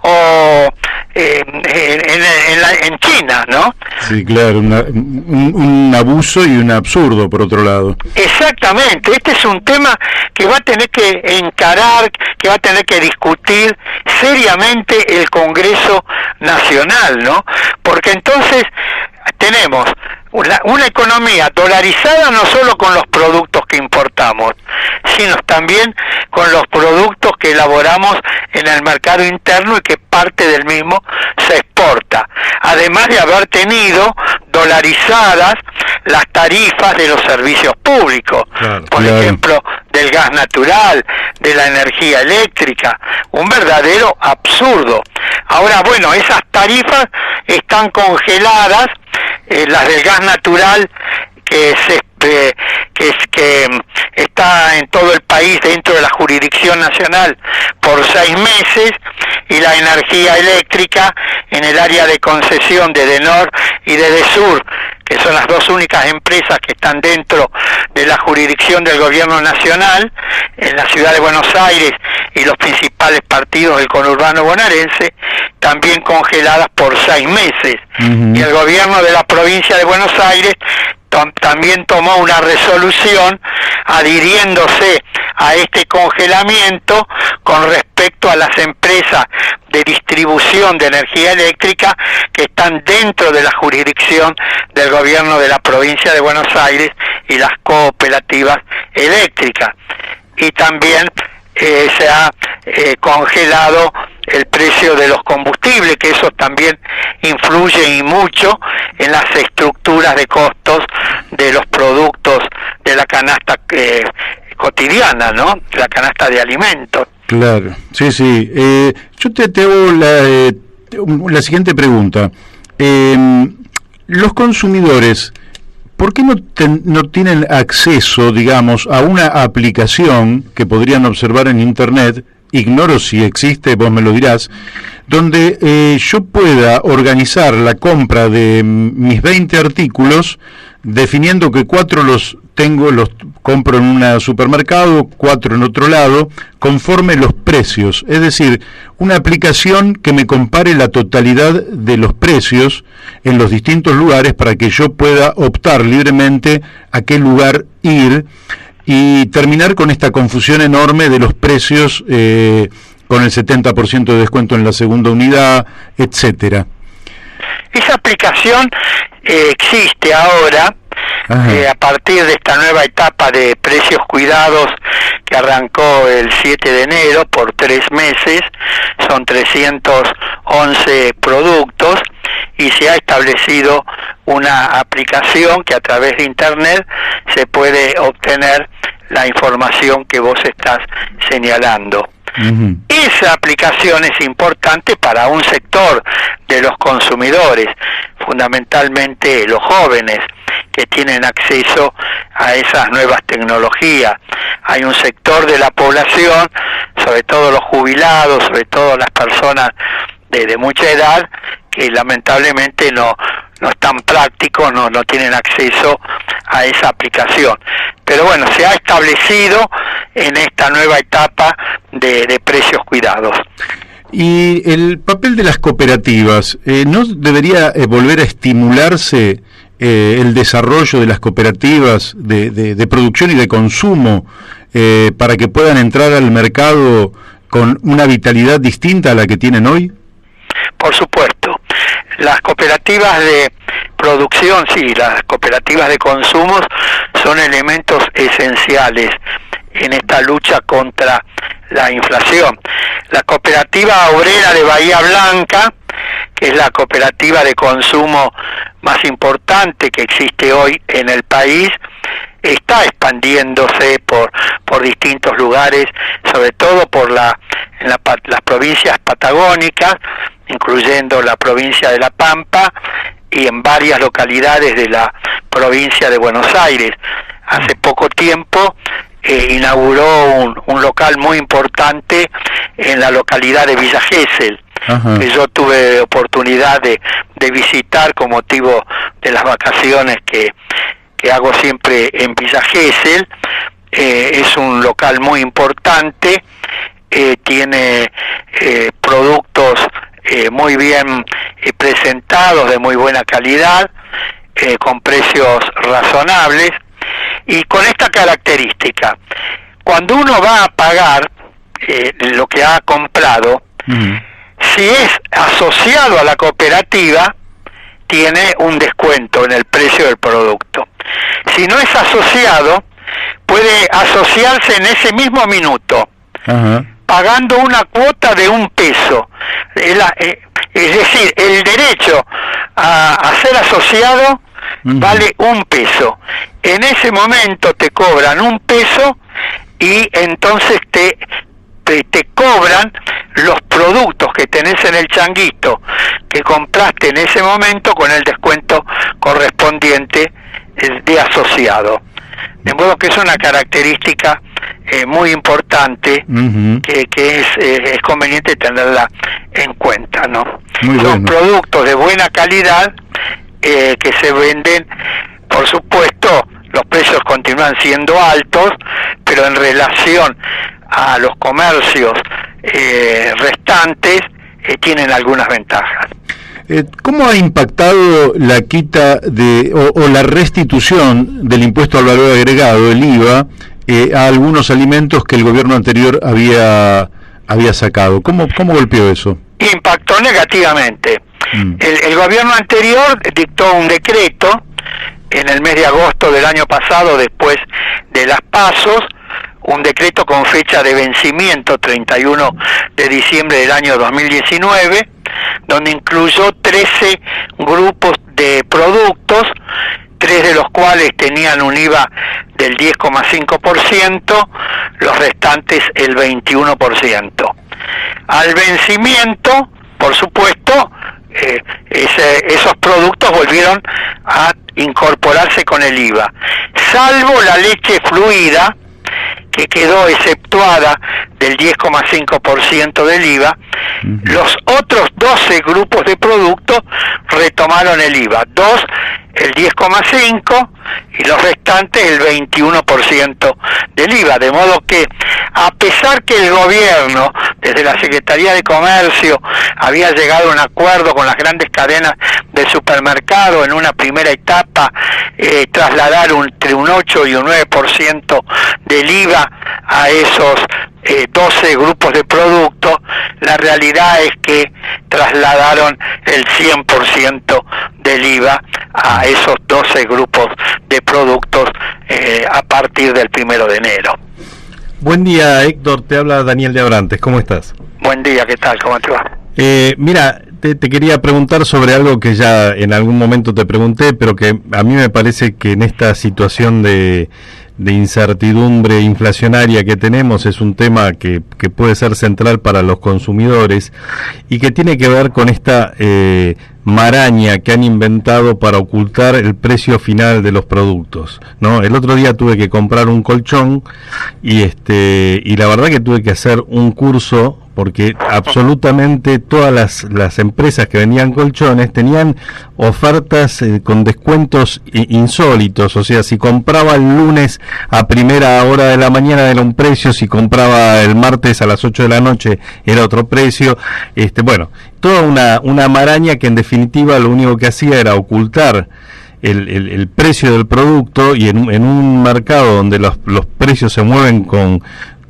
[SPEAKER 4] o en China, ¿no?
[SPEAKER 1] Sí, claro, un abuso y un absurdo, por otro lado.
[SPEAKER 4] Exactamente, este es un tema que va a tener que encarar, que va a tener que discutir seriamente el Congreso Nacional, ¿no? Porque entonces tenemos una economía dolarizada no solo con los productos que importamos, sino también con los productos que elaboramos en el mercado interno y que parte del mismo se exporta, además de haber tenido dolarizadas las tarifas de los servicios públicos, por ejemplo, del gas natural, de la energía eléctrica, un verdadero absurdo. Ahora, bueno, esas tarifas están congeladas, las del gas natural que está en todo el país dentro de la jurisdicción nacional por 6 meses, y la energía eléctrica en el área de concesión de Edenor y de Edesur, que son las dos únicas empresas que están dentro de la jurisdicción del gobierno nacional, en la ciudad de Buenos Aires y los principales partidos del conurbano bonaerense, también congeladas por 6 meses. Y el gobierno de la provincia de Buenos Aires también tomó una resolución adhiriéndose a este congelamiento con respecto a las empresas de distribución de energía eléctrica que están dentro de la jurisdicción del gobierno de la provincia de Buenos Aires y las cooperativas eléctricas. Y también se ha congelado el precio de los combustibles, que eso también influye y mucho en las estructuras de costos de los productos de la canasta cotidiana, ¿no? La canasta de alimentos.
[SPEAKER 1] Claro, sí, sí. Yo te hago la siguiente pregunta. Los consumidores, ¿por qué no tienen acceso, digamos, a una aplicación que podrían observar en Internet? Ignoro si existe, vos me lo dirás, donde yo pueda organizar la compra de mis 20 artículos, definiendo que 4 los compro en un supermercado, 4 en otro lado, conforme los precios. Es decir, una aplicación que me compare la totalidad de los precios en los distintos lugares para que yo pueda optar libremente a qué lugar ir, y terminar con esta confusión enorme de los precios con el 70% de descuento en la segunda unidad, etcétera.
[SPEAKER 4] Esa aplicación existe ahora a partir de esta nueva etapa de precios cuidados que arrancó el 7 de enero por 3 meses, son 311 productos, y se ha establecido una aplicación que a través de Internet se puede obtener la información que vos estás señalando. Esa aplicación es importante para un sector de los consumidores, fundamentalmente los jóvenes, que tienen acceso a esas nuevas tecnologías. Hay un sector de la población, sobre todo los jubilados, sobre todo las personas de mucha edad, que lamentablemente no es tan práctico, no tienen acceso a esa aplicación. Pero bueno, se ha establecido en esta nueva etapa de precios cuidados.
[SPEAKER 1] Y el papel de las cooperativas, ¿no debería volver a estimularse el desarrollo de las cooperativas de producción y de consumo para que puedan entrar al mercado con una vitalidad distinta a la que tienen hoy?
[SPEAKER 4] Por supuesto. Las cooperativas de producción, sí, las cooperativas de consumos son elementos esenciales en esta lucha contra la inflación. La cooperativa obrera de Bahía Blanca, que es la cooperativa de consumo más importante que existe hoy en el país, está expandiéndose por distintos lugares, sobre todo en las provincias patagónicas, incluyendo la provincia de La Pampa y en varias localidades de la provincia de Buenos Aires. Hace poco tiempo inauguró un local muy importante en la localidad de Villa Gesell, que yo tuve oportunidad de visitar con motivo de las vacaciones que hago siempre en Villa Gesell. Es un local muy importante, tiene productos muy bien presentados, de muy buena calidad, con precios razonables, y con esta característica: cuando uno va a pagar lo que ha comprado, si es asociado a la cooperativa, tiene un descuento en el precio del producto. Si no es asociado, puede asociarse en ese mismo minuto,
[SPEAKER 1] Ajá.
[SPEAKER 4] pagando una cuota de $1. Es decir, el derecho a ser asociado vale $1. En ese momento te cobran $1 y entonces te cobran los productos que tenés en el changuito que compraste en ese momento con el descuento correspondiente de asociado. De modo que es una característica muy importante que es conveniente tenerla en cuenta, ¿no?
[SPEAKER 1] Muy
[SPEAKER 4] Son
[SPEAKER 1] bueno.
[SPEAKER 4] productos de buena calidad que se venden, por supuesto, los precios continúan siendo altos, pero en relación a los comercios restantes tienen algunas ventajas.
[SPEAKER 1] ¿Cómo ha impactado la quita o la restitución del impuesto al valor agregado, el IVA, a algunos alimentos que el gobierno anterior había sacado? ¿Cómo golpeó eso?
[SPEAKER 4] Impactó negativamente. El gobierno anterior dictó un decreto en el mes de agosto del año pasado, después de las PASOs, un decreto con fecha de vencimiento 31 de diciembre del año 2019, donde incluyó 13 grupos de productos, 3 de los cuales tenían un IVA del 10,5%, los restantes el 21%. Al vencimiento, por supuesto, esos productos volvieron a incorporarse con el IVA, salvo la leche fluida, que quedó exceptuada del 10,5% del IVA. Los otros 12 grupos de productos retomaron el IVA, 2 el 10,5% y los restantes el 21% del IVA, de modo que a pesar que el gobierno desde la Secretaría de Comercio había llegado a un acuerdo con las grandes cadenas de supermercado en una primera etapa, trasladar entre un 8 y un 9% del IVA a esos 12 grupos de productos, la realidad es que trasladaron el 100% del IVA a esos 12 grupos de productos a partir del 1 de enero.
[SPEAKER 2] Buen día, Héctor, te habla Daniel de Abrantes, ¿cómo estás?
[SPEAKER 4] Buen día, ¿qué tal? ¿Cómo te va?
[SPEAKER 2] Mira, te quería preguntar sobre algo que ya en algún momento te pregunté, pero que a mí me parece que en esta situación de incertidumbre inflacionaria que tenemos es un tema que puede ser central para los consumidores y que tiene que ver con esta maraña que han inventado para ocultar el precio final de los productos, ¿no? El otro día tuve que comprar un colchón y la verdad que tuve que hacer un curso porque absolutamente todas las empresas que vendían colchones tenían ofertas con descuentos insólitos. O sea, si compraba el lunes a primera hora de la mañana era un precio, si compraba el martes a las 8 de la noche era otro precio. Bueno, toda una maraña que en definitiva lo único que hacía era ocultar el precio del producto, y en un mercado donde los precios se mueven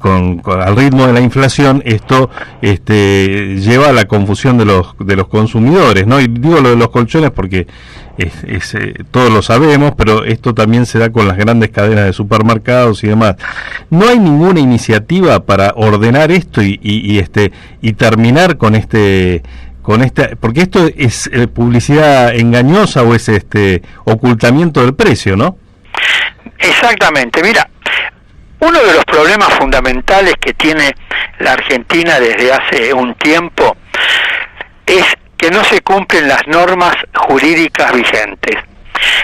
[SPEAKER 2] al ritmo de la inflación, esto lleva a la confusión de los consumidores, ¿no? Y digo lo de los colchones porque todos lo sabemos, pero esto también se da con las grandes cadenas de supermercados y demás. ¿No hay ninguna iniciativa para ordenar esto y terminar con porque esto es publicidad engañosa o es ocultamiento del precio, ¿no?
[SPEAKER 4] Exactamente, mira, uno de los problemas fundamentales que tiene la Argentina desde hace un tiempo es que no se cumplen las normas jurídicas vigentes.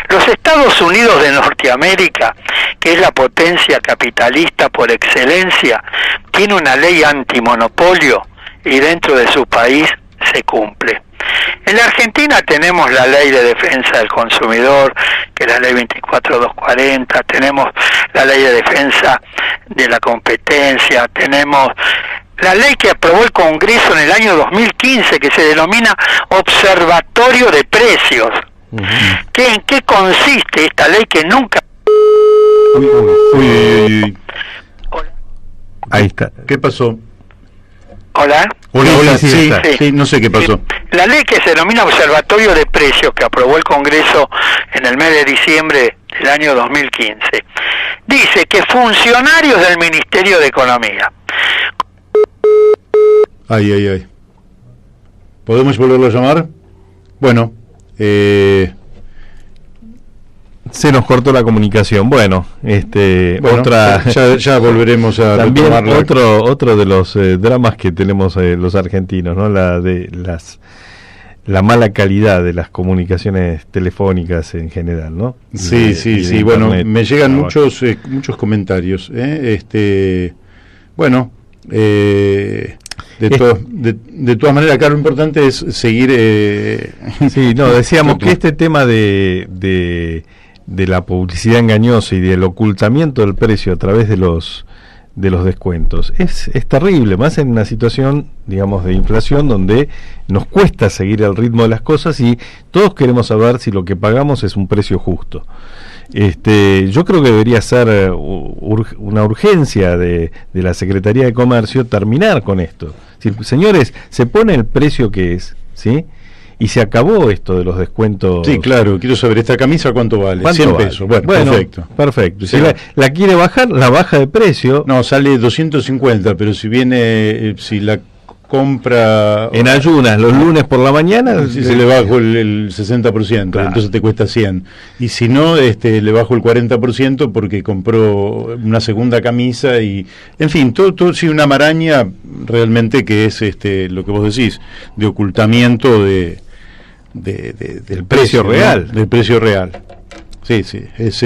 [SPEAKER 4] Los Estados Unidos de Norteamérica, que es la potencia capitalista por excelencia, tiene una ley antimonopolio y dentro de su país se cumple. En la Argentina tenemos la ley de defensa del consumidor, que es la ley 24240, tenemos la ley de defensa de la competencia, tenemos la ley que aprobó el Congreso en el año 2015, que se denomina Observatorio de Precios. ¿En qué consiste esta ley que nunca...
[SPEAKER 1] Uy.
[SPEAKER 4] Hola.
[SPEAKER 2] Ahí está.
[SPEAKER 1] ¿Qué pasó?
[SPEAKER 4] Hola.
[SPEAKER 1] Hola,
[SPEAKER 2] sí,
[SPEAKER 1] sí,
[SPEAKER 2] está.
[SPEAKER 1] sí, no sé qué pasó.
[SPEAKER 4] La ley que se denomina Observatorio de Precios, que aprobó el Congreso en el mes de diciembre del año 2015, dice que funcionarios del Ministerio de Economía.
[SPEAKER 1] Ay. ¿Podemos volverlo a llamar? Bueno,
[SPEAKER 2] Se nos cortó la comunicación. Bueno, otra
[SPEAKER 1] ya volveremos a
[SPEAKER 2] también
[SPEAKER 1] retomarla.
[SPEAKER 2] otro de los dramas que tenemos los argentinos, ¿no? La mala calidad de las comunicaciones telefónicas en general, ¿no?
[SPEAKER 1] Sí,
[SPEAKER 2] de
[SPEAKER 1] bueno,
[SPEAKER 2] internet.
[SPEAKER 1] me llegan muchos comentarios. Bueno, de todas maneras, acá lo importante es seguir.
[SPEAKER 2] Sí, no, decíamos que este tema de la publicidad engañosa y del ocultamiento del precio a través de los descuentos es terrible, más en una situación, digamos, de inflación donde nos cuesta seguir el ritmo de las cosas y todos queremos saber si lo que pagamos es un precio justo. Yo creo que debería ser una urgencia de la Secretaría de Comercio terminar con esto. Es decir, señores, se pone el precio que es, ¿sí? Y se acabó esto de los descuentos.
[SPEAKER 1] Sí, claro, quiero saber, ¿esta camisa cuánto vale?
[SPEAKER 2] ¿Cuánto
[SPEAKER 1] 100
[SPEAKER 2] vale?
[SPEAKER 1] pesos. Bueno, perfecto.
[SPEAKER 2] Si la quiere bajar, la baja de precio.
[SPEAKER 1] No, sale 250, pero si viene, si la compra
[SPEAKER 2] En ayunas, los lunes por la mañana.
[SPEAKER 1] si se le bajo el 60%,
[SPEAKER 2] Claro.
[SPEAKER 1] entonces te cuesta 100. Y si no, le bajo el 40% porque compró una segunda camisa y, en fin, todo sí, una maraña realmente que es lo que vos decís, de ocultamiento del
[SPEAKER 2] precio real.
[SPEAKER 1] ¿no? Del precio real. Sí, es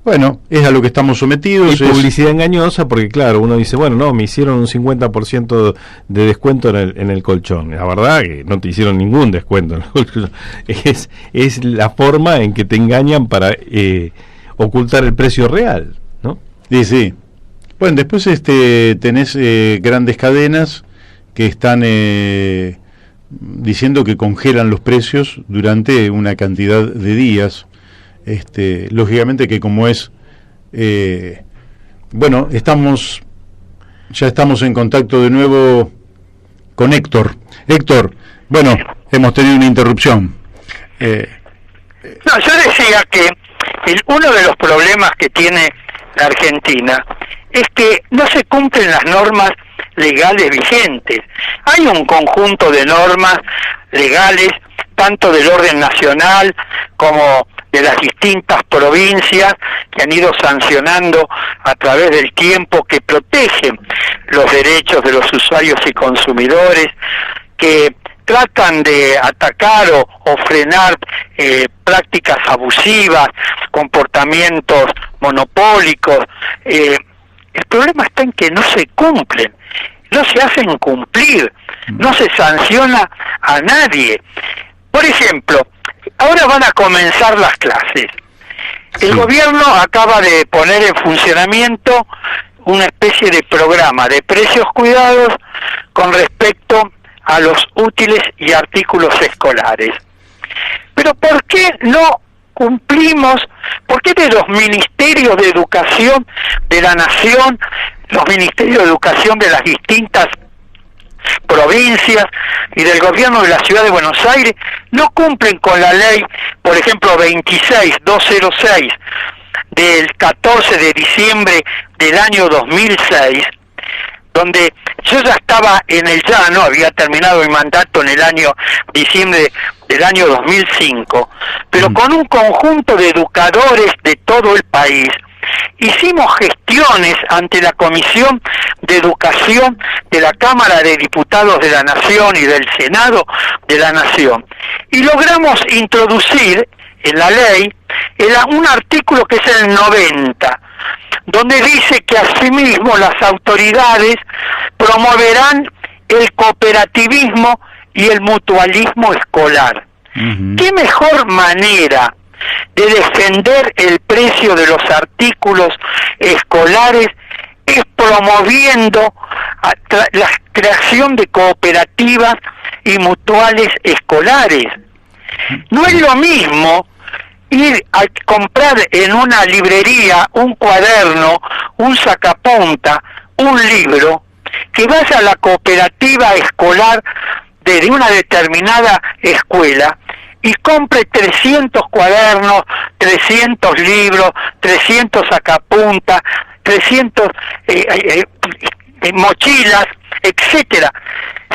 [SPEAKER 1] bueno, es a lo que estamos sometidos.
[SPEAKER 2] Y publicidad engañosa, porque claro, uno dice, bueno, no, me hicieron un 50% de descuento en el colchón. La verdad que no te hicieron ningún descuento en el colchón. Es la forma en que te engañan para ocultar el precio real, ¿no?
[SPEAKER 1] Sí. Bueno, después tenés grandes cadenas que están diciendo que congelan los precios durante una cantidad de días. Lógicamente que como es bueno, ya estamos en contacto de nuevo con Héctor. Bueno, hemos tenido una interrupción.
[SPEAKER 4] No, yo decía que uno de los problemas que tiene la Argentina es que no se cumplen las normas legales vigentes. Hay un conjunto de normas legales, tanto del orden nacional como de las distintas provincias, que han ido sancionando a través del tiempo, que protegen los derechos de los usuarios y consumidores, que tratan de atacar o frenar prácticas abusivas, comportamientos monopólicos. El problema está en que no se cumplen, no se hacen cumplir, no se sanciona a nadie. Por ejemplo, ahora van a comenzar las clases. El gobierno acaba de poner en funcionamiento una especie de programa de precios cuidados con respecto a los útiles y artículos escolares. Pero ¿por qué no cumplimos? ¿Por qué de los ministerios de educación de la nación, los ministerios de educación de las distintas provincias y del gobierno de la ciudad de Buenos Aires no cumplen con la ley, por ejemplo, 26206 del 14 de diciembre del año 2006, donde yo ya estaba en el llano, había terminado mi mandato en el año diciembre del año 2005, pero con un conjunto de educadores de todo el país hicimos gestiones ante la Comisión de Educación de la Cámara de Diputados de la Nación y del Senado de la Nación, y logramos introducir en la ley un artículo que es el 90, donde dice que asimismo las autoridades promoverán el cooperativismo y el mutualismo escolar. ¿Qué mejor manera de defender el precio de los artículos escolares es promoviendo la creación de cooperativas y mutuales escolares? No es lo mismo ir a comprar en una librería un cuaderno, un sacapunta, un libro, que vaya a la cooperativa escolar de una determinada escuela y compre 300 cuadernos, 300 libros, 300 sacapuntas, 300 mochilas, etcétera.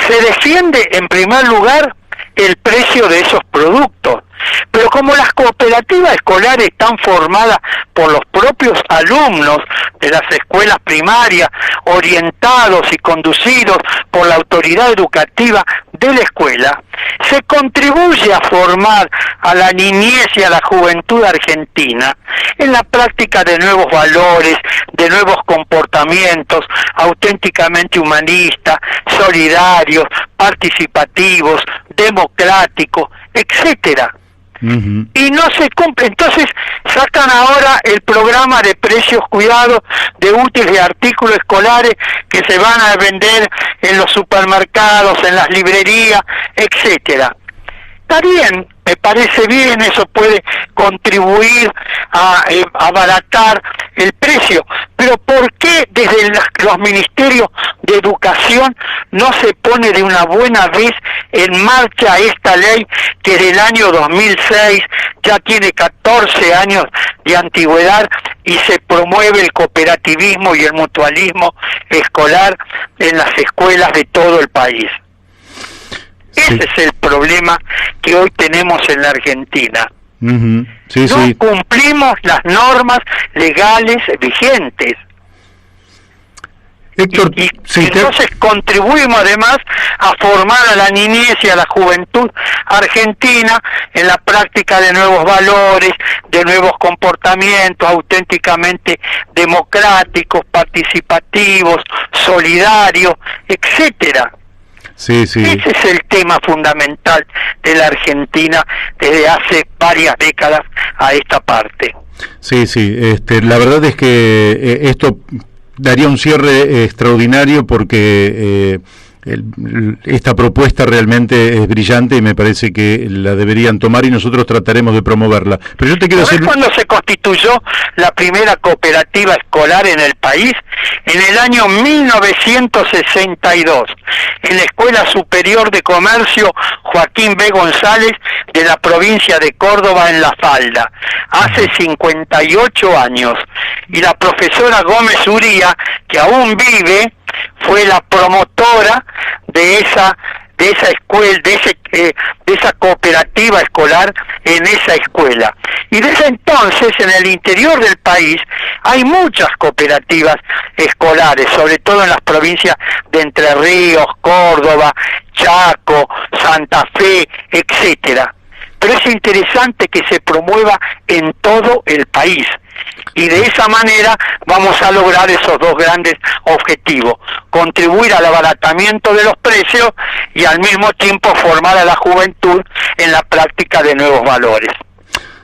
[SPEAKER 4] Se defiende en primer lugar el precio de esos productos, pero como las cooperativas escolares están formadas por los propios alumnos de las escuelas primarias, orientados y conducidos por la autoridad educativa de la escuela, se contribuye a formar a la niñez y a la juventud argentina en la práctica de nuevos valores, de nuevos comportamientos auténticamente humanistas, solidarios, participativos, democráticos, etcétera. Y no se cumple. Entonces sacan ahora el programa de precios cuidados de útiles y artículos escolares que se van a vender en los supermercados, en las librerías, etcétera. Está bien, me parece bien, eso puede contribuir a abaratar el precio, pero ¿por qué desde los ministerios de educación no se pone de una buena vez en marcha esta ley que del año 2006 ya tiene 14 años de antigüedad y se promueve el cooperativismo y el mutualismo escolar en las escuelas de todo el país? Ese es el problema que hoy tenemos en la Argentina. No cumplimos las normas legales vigentes.
[SPEAKER 1] Héctor,
[SPEAKER 4] y entonces contribuimos además a formar a la niñez y a la juventud argentina en la práctica de nuevos valores, de nuevos comportamientos auténticamente democráticos, participativos, solidarios, etcétera.
[SPEAKER 1] Sí, sí.
[SPEAKER 4] Ese es el tema fundamental de la Argentina desde hace varias décadas a esta parte.
[SPEAKER 1] Sí, sí. La verdad es que esto daría un cierre extraordinario porque esta propuesta realmente es brillante y me parece que la deberían tomar y nosotros trataremos de promoverla. Pero yo te quiero
[SPEAKER 4] ¿Sabés cuándo se constituyó la primera cooperativa escolar en el país? En el año 1962, en la Escuela Superior de Comercio Joaquín B. González de la provincia de Córdoba, en La Falda, hace 58 años. Y la profesora Gómez Uría, que aún vive, fue la promotora de esa escuela, de esa cooperativa escolar en esa escuela. Y desde entonces en el interior del país hay muchas cooperativas escolares, sobre todo en las provincias de Entre Ríos, Córdoba, Chaco, Santa Fe, etcétera. Pero es interesante que se promueva en todo el país. Y de esa manera vamos a lograr esos dos grandes objetivos: contribuir al abaratamiento de los precios y al mismo tiempo formar a la juventud en la práctica de nuevos valores.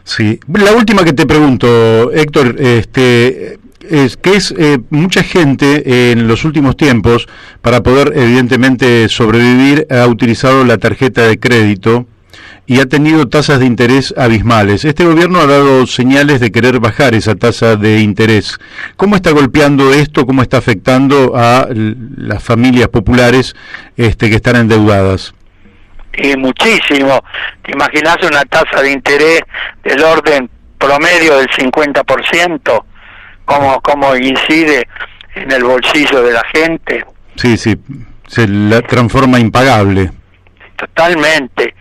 [SPEAKER 1] Sí, la última que te pregunto, Héctor, es que mucha gente en los últimos tiempos, para poder evidentemente sobrevivir, ha utilizado la tarjeta de crédito y ha tenido tasas de interés abismales. Este gobierno ha dado señales de querer bajar esa tasa de interés. ¿Cómo está golpeando esto? ¿Cómo está afectando a las familias populares que están endeudadas?
[SPEAKER 4] Muchísimo. ¿Te imaginas una tasa de interés del orden promedio del 50%? ¿Cómo incide en el bolsillo de la gente?
[SPEAKER 1] Sí, sí, se la transforma impagable.
[SPEAKER 4] Totalmente.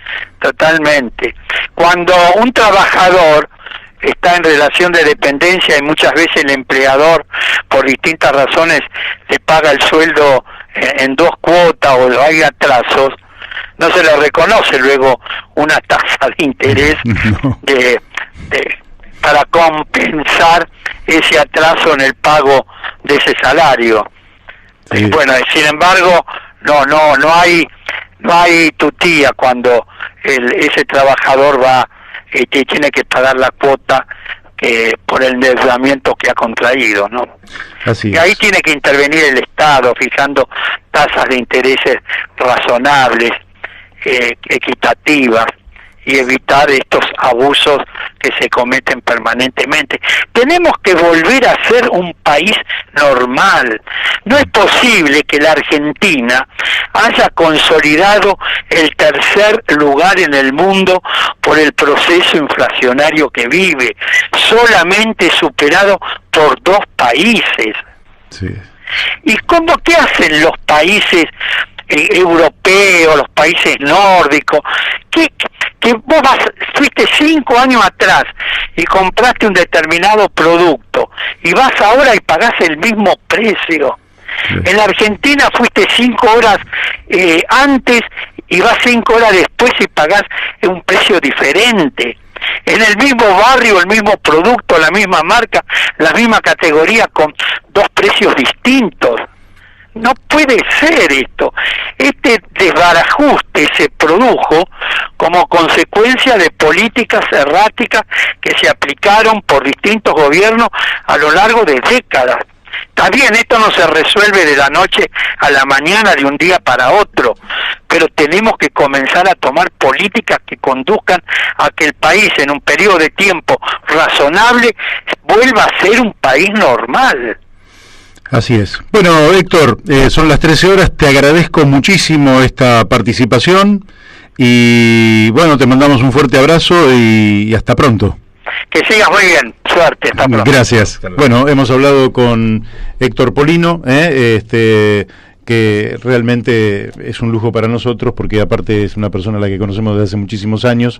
[SPEAKER 4] Cuando un trabajador está en relación de dependencia y muchas veces el empleador, por distintas razones, le paga el sueldo en 2 cuotas o hay atrasos, no se le reconoce luego una tasa de interés para compensar ese atraso en el pago de ese salario. Sí. Bueno, sin embargo, no hay tutía cuando ese trabajador va tiene que pagar la cuota por el endeudamiento que ha contraído, ¿no?
[SPEAKER 1] Así
[SPEAKER 4] y ahí tiene que intervenir el Estado fijando tasas de intereses razonables, equitativas, y evitar estos abusos que se cometen permanentemente. Tenemos que volver a ser un país normal. No es posible que la Argentina haya consolidado el tercer lugar en el mundo por el proceso inflacionario que vive, solamente superado por 2 países.
[SPEAKER 1] Sí.
[SPEAKER 4] ¿Y qué hacen los países europeos, los países nórdicos? Que vos fuiste 5 años atrás y compraste un determinado producto y vas ahora y pagás el mismo precio. Sí. En la Argentina fuiste 5 horas antes y vas 5 horas después y pagás un precio diferente. En el mismo barrio, el mismo producto, la misma marca, la misma categoría, con 2 precios distintos. No puede ser esto. Este desbarajuste se produjo como consecuencia de políticas erráticas que se aplicaron por distintos gobiernos a lo largo de décadas. Está bien, esto no se resuelve de la noche a la mañana, de un día para otro, pero tenemos que comenzar a tomar políticas que conduzcan a que el país en un periodo de tiempo razonable vuelva a ser un país normal.
[SPEAKER 1] Así es. Bueno, Héctor, son las 13 horas, te agradezco muchísimo esta participación y bueno, te mandamos un fuerte abrazo y hasta pronto.
[SPEAKER 4] Que sigas muy bien, suerte, hasta pronto.
[SPEAKER 1] Gracias. Bueno, hemos hablado con Héctor Polino, que realmente es un lujo para nosotros porque aparte es una persona a la que conocemos desde hace muchísimos años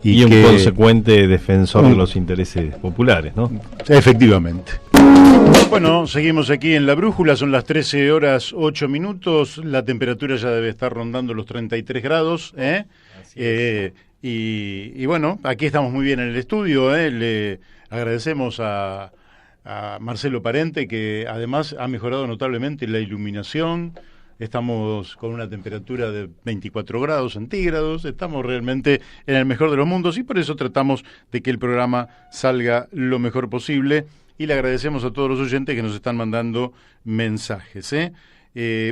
[SPEAKER 2] y un consecuente defensor de los intereses populares, ¿no?
[SPEAKER 1] Efectivamente. Bueno, seguimos aquí en La Brújula, son las 13 horas 8 minutos, la temperatura ya debe estar rondando los 33 grados, y bueno, aquí estamos muy bien en el estudio, le agradecemos a Marcelo Parente, que además ha mejorado notablemente la iluminación. Estamos con una temperatura de 24 grados centígrados, estamos realmente en el mejor de los mundos y por eso tratamos de que el programa salga lo mejor posible y le agradecemos a todos los oyentes que nos están mandando mensajes.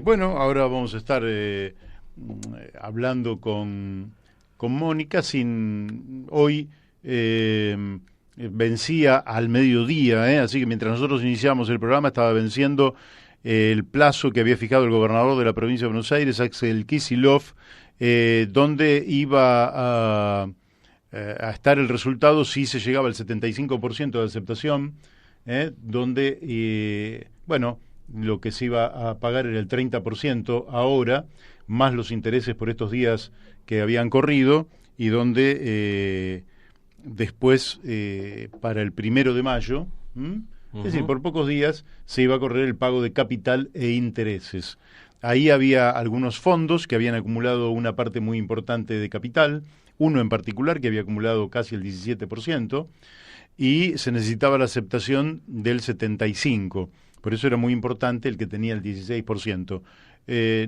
[SPEAKER 1] Bueno, ahora vamos a estar hablando con Mónica. Hoy vencía al mediodía, así que mientras nosotros iniciamos el programa estaba venciendo el plazo que había fijado el gobernador de la provincia de Buenos Aires, Axel Kicillof, donde iba a estar el resultado si se llegaba al 75% de aceptación, donde, bueno, lo que se iba a pagar era el 30% ahora, más los intereses por estos días que habían corrido, y donde después, para el 1 de mayo, es decir, por pocos días, se iba a correr el pago de capital e intereses. Ahí había algunos fondos que habían acumulado una parte muy importante de capital, uno en particular que había acumulado casi el 17%, y se necesitaba la aceptación del 75%. Por eso era muy importante el que tenía el 16%.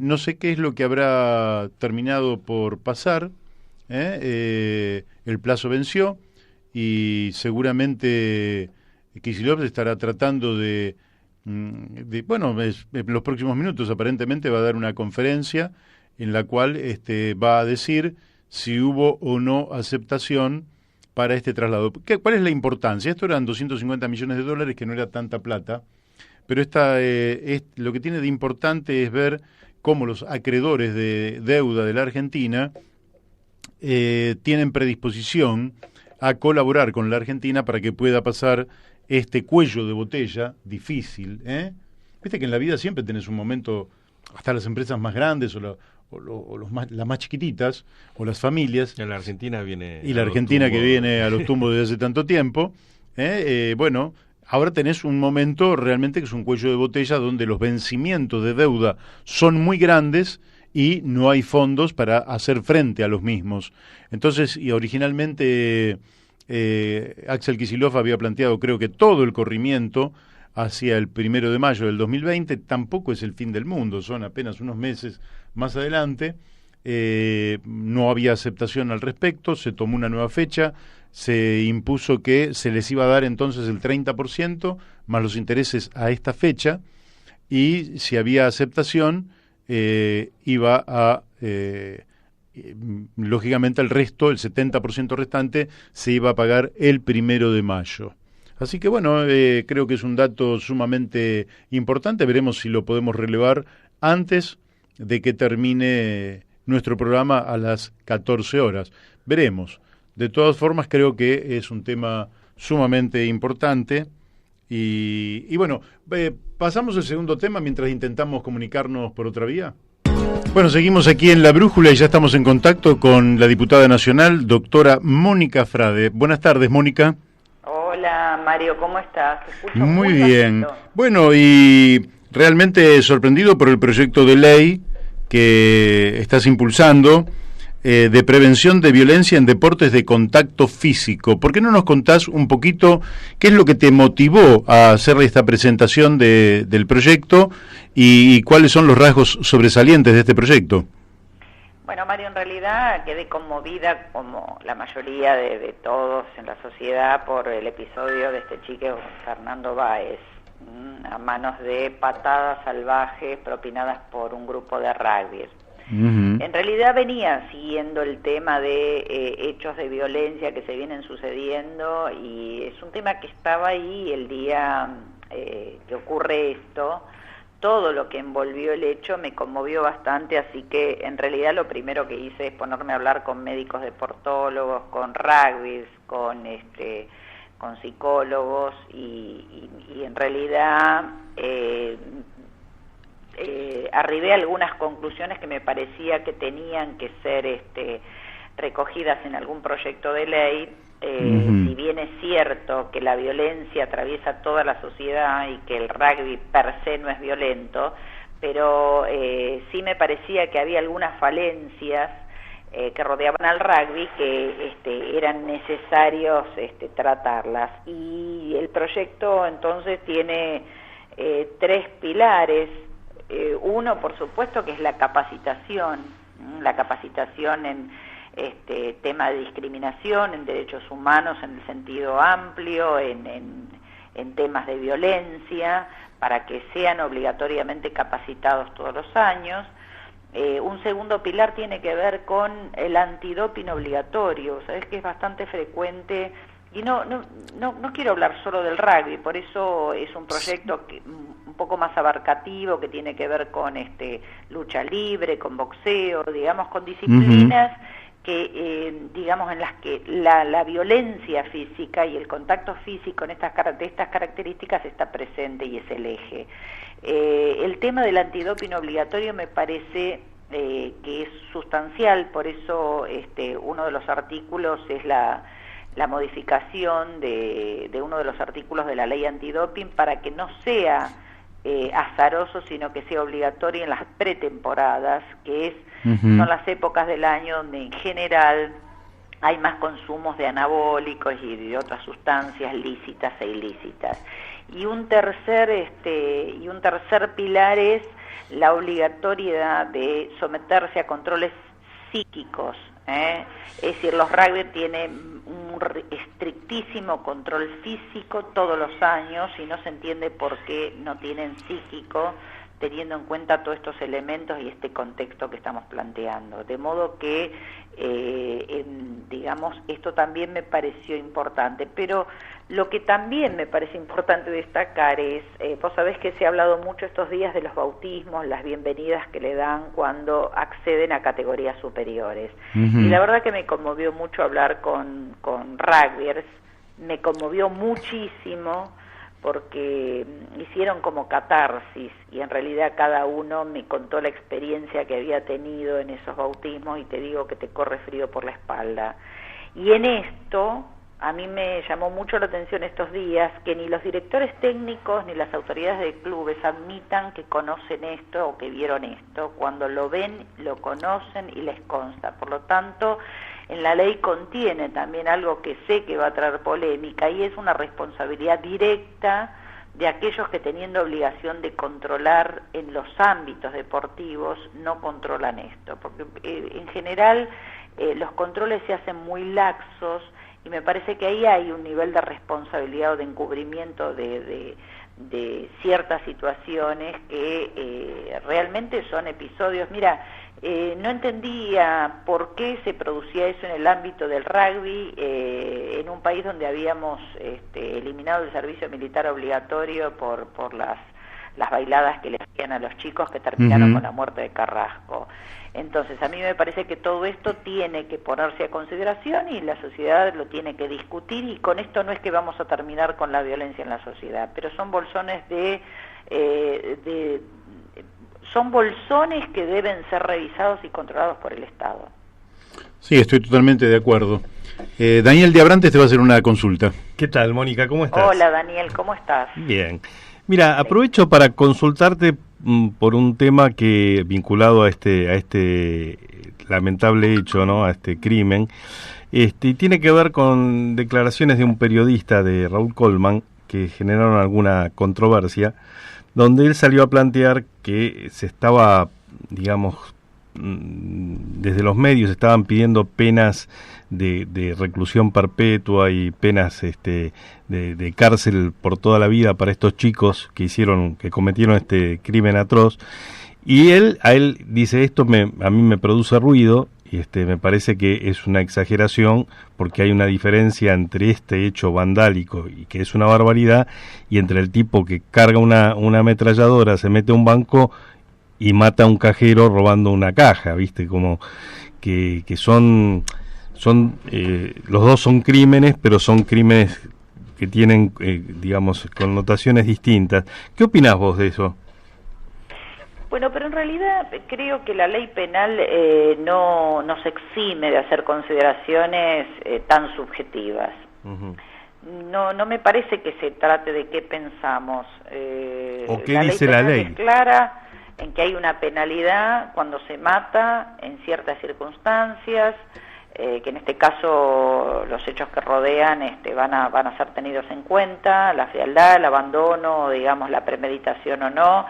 [SPEAKER 1] No sé qué es lo que habrá terminado por pasar. El plazo venció y seguramente Kicillof estará tratando en los próximos minutos aparentemente va a dar una conferencia en la cual va a decir si hubo o no aceptación para este traslado. ¿Cuál es la importancia? Esto eran 250 millones de dólares, que no era tanta plata, pero lo que tiene de importante es ver cómo los acreedores de deuda de la Argentina tienen predisposición a colaborar con la Argentina para que pueda pasar este cuello de botella difícil. Viste que en la vida siempre tenés un momento, hasta las empresas más grandes las más chiquititas, o las familias.
[SPEAKER 2] En la Argentina viene...
[SPEAKER 1] Y la Argentina que viene a los tumbos desde hace tanto tiempo. Bueno, ahora tenés un momento realmente que es un cuello de botella donde los vencimientos de deuda son muy grandes y no hay fondos para hacer frente a los mismos. Entonces, y originalmente Axel Kicillof había planteado, creo que todo el corrimiento hacia el 1 de mayo del 2020, tampoco es el fin del mundo, son apenas unos meses más adelante. No había aceptación al respecto, se tomó una nueva fecha, se impuso que se les iba a dar entonces el 30% más los intereses a esta fecha, y si había aceptación iba a lógicamente el resto, el 70% restante, se iba a pagar el 1 de mayo. Así que bueno, creo que es un dato sumamente importante. Veremos si lo podemos relevar antes de que termine nuestro programa a las 14 horas. Veremos. De todas formas, creo que es un tema sumamente importante. Y bueno, pasamos al segundo tema mientras intentamos comunicarnos por otra vía. Bueno, seguimos aquí en La Brújula y ya estamos en contacto con la diputada nacional, doctora Mónica Frade. Buenas tardes, Mónica.
[SPEAKER 5] Hola, Mario, ¿cómo estás? Te escucho
[SPEAKER 1] muy bien.
[SPEAKER 5] bajito.
[SPEAKER 1] Bueno, y realmente sorprendido por el proyecto de ley que estás impulsando de prevención de violencia en deportes de contacto físico. ¿Por qué no nos contás un poquito qué es lo que te motivó a hacer esta presentación del proyecto y cuáles son los rasgos sobresalientes de este proyecto?
[SPEAKER 5] Bueno, Mario, en realidad quedé conmovida, como la mayoría de todos en la sociedad, por el episodio de este chico Fernando Báez, a manos de patadas salvajes propinadas por un grupo de rugby. En realidad venía siguiendo el tema de hechos de violencia que se vienen sucediendo, y es un tema que estaba ahí el día que ocurre esto. Todo lo que envolvió el hecho me conmovió bastante, así que en realidad lo primero que hice es ponerme a hablar con médicos deportólogos, con rugbyers, con psicólogos, y en realidad arribé a algunas conclusiones que me parecía que tenían que ser recogidas en algún proyecto de ley. Si bien es cierto que la violencia atraviesa toda la sociedad y que el rugby per se no es violento, pero sí me parecía que había algunas falencias que rodeaban al rugby que eran necesarios tratarlas. Y el proyecto entonces tiene 3 pilares. Uno, por supuesto, que es la capacitación en tema de discriminación, en derechos humanos en el sentido amplio, en temas de violencia, para que sean obligatoriamente capacitados todos los años. Un segundo pilar tiene que ver con el antidoping obligatorio. Sabes que es bastante frecuente, y no quiero hablar solo del rugby, por eso es un proyecto un poco más abarcativo, que tiene que ver con lucha libre, con boxeo, digamos, con disciplinas que digamos en las que la violencia física y el contacto físico de estas características está presente y es el eje. El tema del antidoping obligatorio me parece que es sustancial, por eso uno de los artículos es la modificación de uno de los artículos de la ley antidoping para que no sea azaroso, sino que sea obligatorio en las pretemporadas, que son las épocas del año donde en general hay más consumos de anabólicos y de otras sustancias lícitas e ilícitas. Y un tercer pilar es la obligatoriedad de someterse a controles psíquicos. Es decir, los rugby tienen un estrictísimo control físico todos los años, y no se entiende por qué no tienen psíquico, teniendo en cuenta todos estos elementos y este contexto que estamos planteando. De modo que, digamos, esto también me pareció importante. Pero lo que también me parece importante destacar es, vos sabés que se ha hablado mucho estos días de los bautismos, las bienvenidas que le dan cuando acceden a categorías superiores. Y la verdad que me conmovió mucho hablar con rugbyers, me conmovió muchísimo, porque hicieron como catarsis, y en realidad cada uno me contó la experiencia que había tenido en esos bautismos, y te digo que te corre frío por la espalda. Y en esto, a mí me llamó mucho la atención estos días que ni los directores técnicos ni las autoridades de clubes admitan que conocen esto o que vieron esto. Cuando lo ven, lo conocen y les consta. Por lo tanto, en la ley contiene también algo que sé que va a traer polémica, y es una responsabilidad directa de aquellos que, teniendo obligación de controlar en los ámbitos deportivos, no controlan esto. Porque en general los controles se hacen muy laxos, y me parece que ahí hay un nivel de responsabilidad o de encubrimiento de ciertas situaciones que realmente son episodios. Mira, No entendía por qué se producía eso en el ámbito del rugby, en un país donde habíamos eliminado el servicio militar obligatorio por las bailadas que le hacían a los chicos que terminaron con la muerte de Carrasco. Entonces, a mí me parece que todo esto tiene que ponerse a consideración y la sociedad lo tiene que discutir, y con esto no es que vamos a terminar con la violencia en la sociedad, pero son bolsones son bolsones que deben ser revisados y controlados por el Estado.
[SPEAKER 1] Sí, estoy totalmente de acuerdo. Daniel de Abrantes te va a hacer una consulta.
[SPEAKER 2] ¿Qué tal, Mónica? ¿Cómo estás?
[SPEAKER 5] Hola, Daniel, ¿cómo estás?
[SPEAKER 2] Bien. Mira, aprovecho para consultarte por un tema que vinculado a este lamentable hecho, ¿no? A este crimen. Y tiene que ver con declaraciones de un periodista, de Raúl Colman, que generaron alguna controversia, donde él salió a plantear que se estaba, digamos, desde los medios estaban pidiendo penas de reclusión perpetua y penas de cárcel por toda la vida para estos chicos que cometieron este crimen atroz, y a él dice: esto a mí me produce ruido, y me parece que es una exageración, porque hay una diferencia entre este hecho vandálico, y que es una barbaridad, y entre el tipo que carga una ametralladora, se mete a un banco y mata a un cajero robando una caja, ¿viste? Como que son los dos son crímenes, pero son crímenes que tienen, digamos, connotaciones distintas. ¿Qué opinás vos de eso?
[SPEAKER 5] Bueno, pero en realidad creo que la ley penal no nos exime de hacer consideraciones tan subjetivas. Uh-huh. No me parece que se trate de qué pensamos.
[SPEAKER 2] ¿O qué dice la ley?
[SPEAKER 5] Es clara en que hay una penalidad cuando se mata en ciertas circunstancias, que en este caso los hechos que rodean van a ser tenidos en cuenta, la frialdad, el abandono, digamos, la premeditación o no.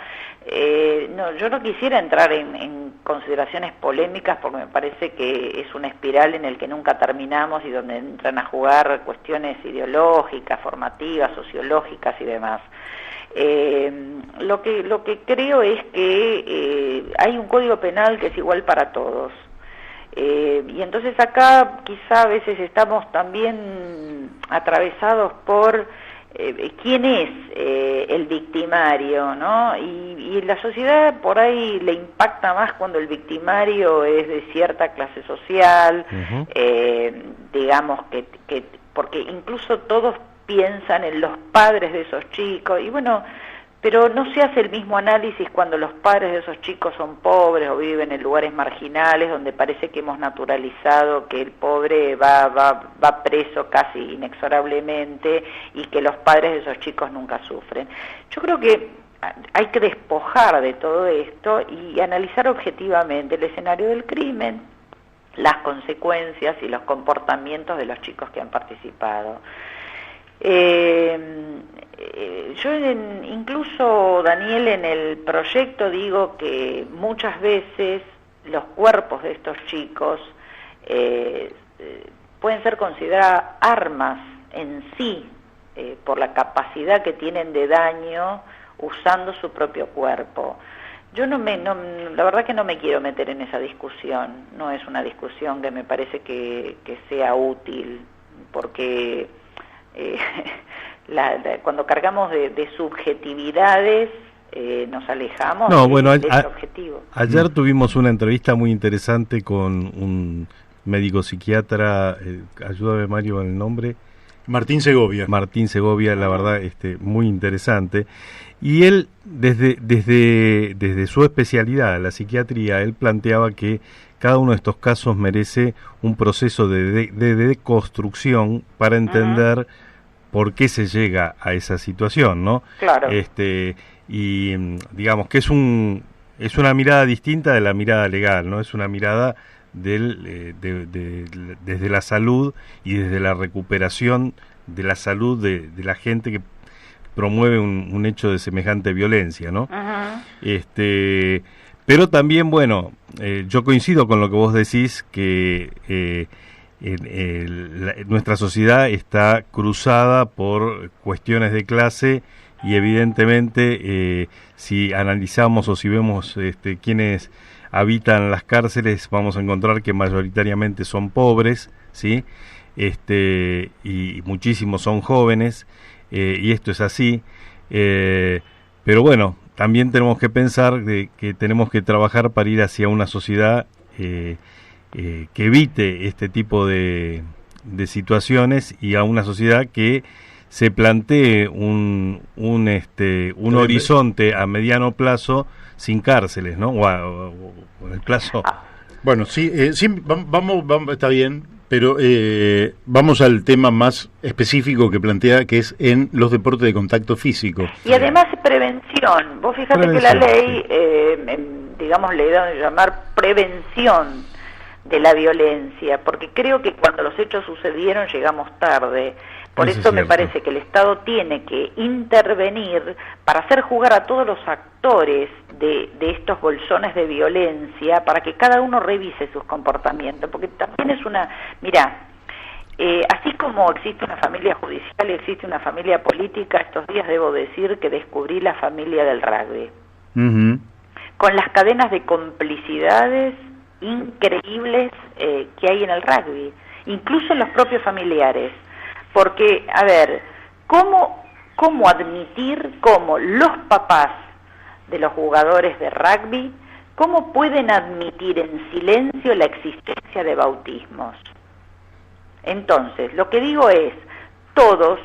[SPEAKER 5] Yo no quisiera entrar en consideraciones polémicas, porque me parece que es una espiral en el que nunca terminamos y donde entran a jugar cuestiones ideológicas, formativas, sociológicas y demás. Lo que creo es que hay un código penal que es igual para todos. Y entonces acá quizá a veces estamos también atravesados por quién es el victimario, ¿no? Y la sociedad por ahí le impacta más cuando el victimario es de cierta clase social, uh-huh. Digamos que porque incluso todos piensan en los padres de esos chicos, y bueno, pero no se hace el mismo análisis cuando los padres de esos chicos son pobres o viven en lugares marginales, donde parece que hemos naturalizado que el pobre va preso casi inexorablemente y que los padres de esos chicos nunca sufren. Yo creo que hay que despojar de todo esto y analizar objetivamente el escenario del crimen, las consecuencias y los comportamientos de los chicos que han participado. Yo incluso, Daniel, en el proyecto digo que muchas veces los cuerpos de estos chicos pueden ser consideradas armas en sí, por la capacidad que tienen de daño usando su propio cuerpo. Yo la verdad que no me quiero meter en esa discusión, no es una discusión que me parece que sea útil, porque cuando cargamos de subjetividades nos alejamos de ese objetivo.
[SPEAKER 2] Ayer tuvimos una entrevista muy interesante con un médico psiquiatra, ayúdame Mario en el nombre.
[SPEAKER 1] Martín Segovia,
[SPEAKER 2] la verdad, muy interesante. Y él, desde su especialidad, la psiquiatría, él planteaba que cada uno de estos casos merece un proceso de deconstrucción para entender por qué se llega a esa situación, ¿no?
[SPEAKER 5] Claro.
[SPEAKER 2] Y digamos que es una mirada distinta de la mirada legal, ¿no? Es una mirada desde la salud y desde la recuperación de la salud de la gente que promueve un hecho de semejante violencia, ¿no? Uh-huh. Pero también, bueno, yo coincido con lo que vos decís, que nuestra sociedad está cruzada por cuestiones de clase, y evidentemente si analizamos o si vemos quienes habitan las cárceles, vamos a encontrar que mayoritariamente son pobres, ¿sí? Y muchísimos son jóvenes, y esto es así, pero bueno, también tenemos que pensar de que tenemos que trabajar para ir hacia una sociedad que evite este tipo de situaciones, y a una sociedad que se plantee un horizonte a mediano plazo sin cárceles, ¿no? O en el plazo.
[SPEAKER 1] Bueno, sí, vamos, está bien, pero vamos al tema más específico que plantea, que es en los deportes de contacto físico.
[SPEAKER 5] Y además prevención. Vos fíjate que la ley, digamos, le da a llamar prevención de la violencia, porque creo que cuando los hechos sucedieron llegamos tarde. Por eso me parece que el Estado tiene que intervenir para hacer jugar a todos los actores de estos bolsones de violencia, para que cada uno revise sus comportamientos, porque también es una... Mirá, así como existe una familia judicial y existe una familia política, estos días debo decir que descubrí la familia del rugby.
[SPEAKER 1] Uh-huh.
[SPEAKER 5] Con las cadenas de complicidades increíbles que hay en el rugby, incluso en los propios familiares. Porque, a ver, ¿cómo admitir cómo los papás de los jugadores de rugby, cómo pueden admitir en silencio la existencia de bautismos? Entonces, lo que digo es, todos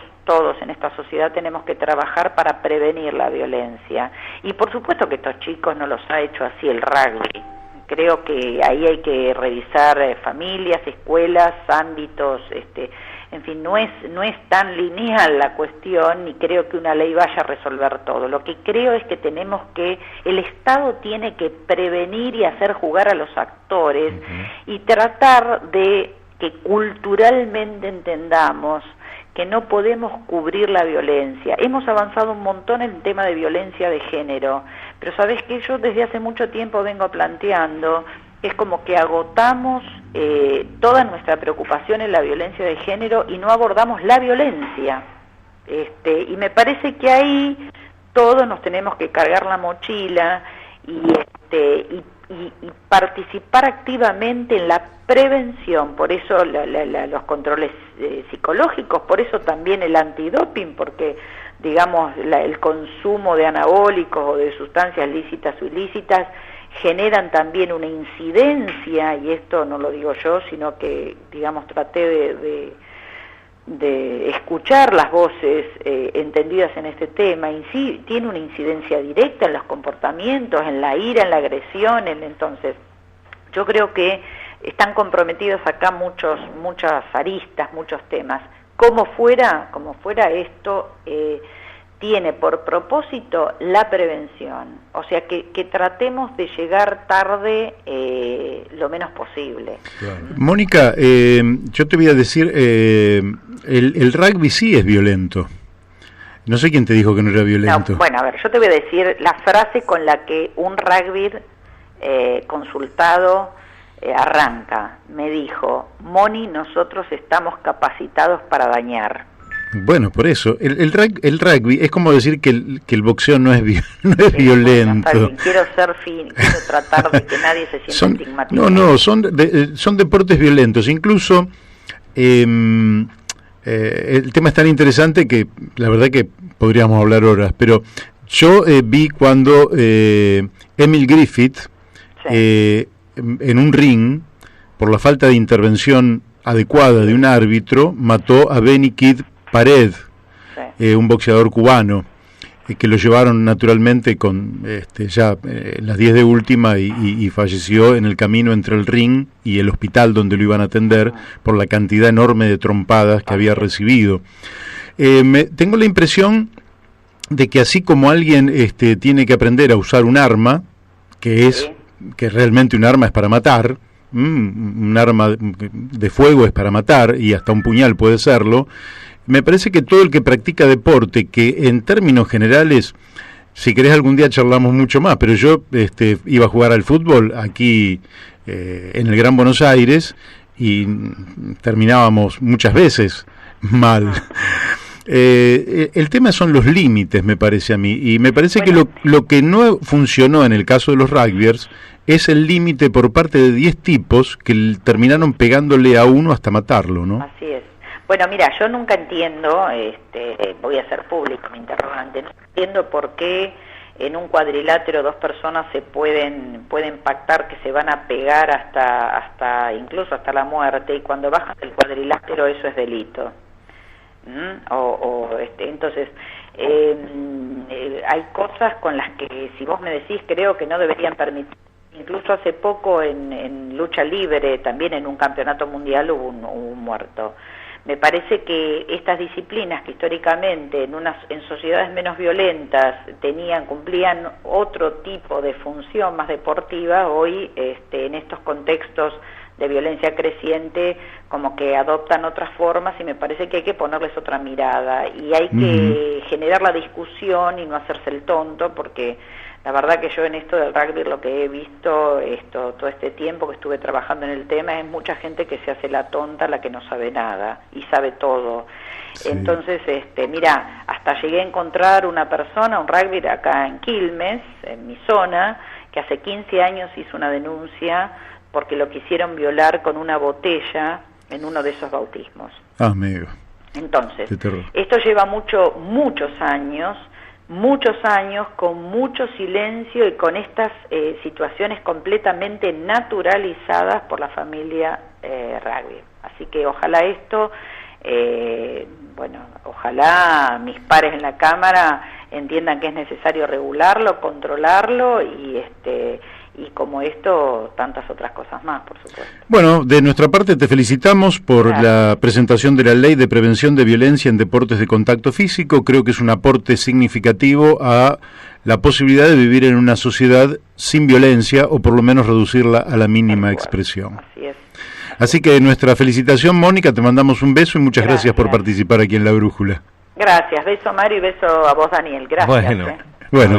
[SPEAKER 5] en esta sociedad tenemos que trabajar para prevenir la violencia. Y por supuesto que estos chicos no los ha hecho así el rugby. Creo que ahí hay que revisar familias, escuelas, ámbitos, en fin, no es tan lineal la cuestión, ni creo que una ley vaya a resolver todo. Lo que creo es que el Estado tiene que prevenir y hacer jugar a los actores, y tratar de que culturalmente entendamos que no podemos cubrir la violencia. Hemos avanzado un montón en el tema de violencia de género, pero sabés que yo desde hace mucho tiempo vengo planteando, es como que agotamos toda nuestra preocupación en la violencia de género y no abordamos la violencia. Y me parece que ahí todos nos tenemos que cargar la mochila y participar activamente en la prevención. Por eso los controles psicológicos, por eso también el antidoping, porque digamos el consumo de anabólicos o de sustancias lícitas o ilícitas generan también una incidencia, y esto no lo digo yo, sino que digamos traté de escuchar las voces entendidas en este tema, y sí, tiene una incidencia directa en los comportamientos, en la ira, en la agresión. Entonces yo creo que están comprometidos acá muchas aristas, muchos temas. Como fuera esto tiene por propósito la prevención, o sea que tratemos de llegar tarde lo menos posible.
[SPEAKER 1] Claro. Mónica, yo te voy a decir, el rugby sí es violento. No sé quién te dijo que no era violento.
[SPEAKER 5] No, bueno, a ver, yo te voy a decir la frase con la que un rugby consultado arranca. Me dijo: Moni, nosotros estamos capacitados para dañar.
[SPEAKER 1] Bueno, por eso, el rugby es como decir que el boxeo no es violento.
[SPEAKER 5] Bueno, quiero ser quiero tratar de que nadie se sienta estigmatizado.
[SPEAKER 1] No, son deportes violentos. Incluso el tema es tan interesante que la verdad que podríamos hablar horas, pero yo vi cuando Emil Griffith, en un ring, por la falta de intervención adecuada de un árbitro, mató a Benny Kid Pared, un boxeador cubano, que lo llevaron naturalmente con ya las 10 de última y falleció en el camino entre el ring y el hospital donde lo iban a atender por la cantidad enorme de trompadas que había recibido. Tengo la impresión de que así como alguien tiene que aprender a usar un arma, que realmente un arma es para matar, un arma de fuego es para matar, y hasta un puñal puede serlo, me parece que todo el que practica deporte, que en términos generales, si querés algún día charlamos mucho más, pero yo iba a jugar al fútbol aquí en el Gran Buenos Aires y terminábamos muchas veces mal. El tema son los límites, me parece a mí, y me parece
[SPEAKER 5] Bueno.
[SPEAKER 1] que lo que no funcionó en el caso de los rugbyers es el límite por parte de 10 tipos que terminaron pegándole a uno hasta matarlo, ¿no?
[SPEAKER 5] Así es. Bueno, mira, yo nunca entiendo, voy a hacer público mi interrogante, no entiendo por qué en un cuadrilátero 2 personas se pueden pactar que se van a pegar incluso hasta la muerte, y cuando bajan del cuadrilátero eso es delito. Entonces, hay cosas con las que, si vos me decís, creo que no deberían permitir. Incluso hace poco en lucha libre, también en un campeonato mundial hubo un muerto. Me parece que estas disciplinas que históricamente en sociedades menos violentas cumplían otro tipo de función más deportiva, hoy en estos contextos de violencia creciente como que adoptan otras formas, y me parece que hay que ponerles otra mirada y hay que generar la discusión y no hacerse el tonto, porque la verdad que yo en esto del rugby lo que he visto todo este tiempo que estuve trabajando en el tema es mucha gente que se hace la tonta, la que no sabe nada y sabe todo. Sí. Entonces, mira, hasta llegué a encontrar una persona, un rugby acá en Quilmes, en mi zona, que hace 15 años hizo una denuncia porque lo quisieron violar con una botella en uno de esos bautismos.
[SPEAKER 1] Ah, amigo.
[SPEAKER 5] Entonces, esto lleva muchos años con mucho silencio y con estas situaciones completamente naturalizadas por la familia rugby. Así que ojalá esto, ojalá mis pares en la Cámara entiendan que es necesario regularlo, controlarlo y como esto, tantas otras cosas más, por supuesto.
[SPEAKER 1] Bueno, de nuestra parte te felicitamos por la presentación de la Ley de Prevención de Violencia en Deportes de Contacto Físico. Creo que es un aporte significativo a la posibilidad de vivir en una sociedad sin violencia, o por lo menos reducirla a la mínima expresión.
[SPEAKER 5] Así es.
[SPEAKER 1] Así que nuestra felicitación, Mónica, te mandamos un beso y muchas gracias por participar aquí en La Brújula.
[SPEAKER 5] Gracias, beso Mario y beso a vos, Daniel. Gracias.
[SPEAKER 1] Bueno,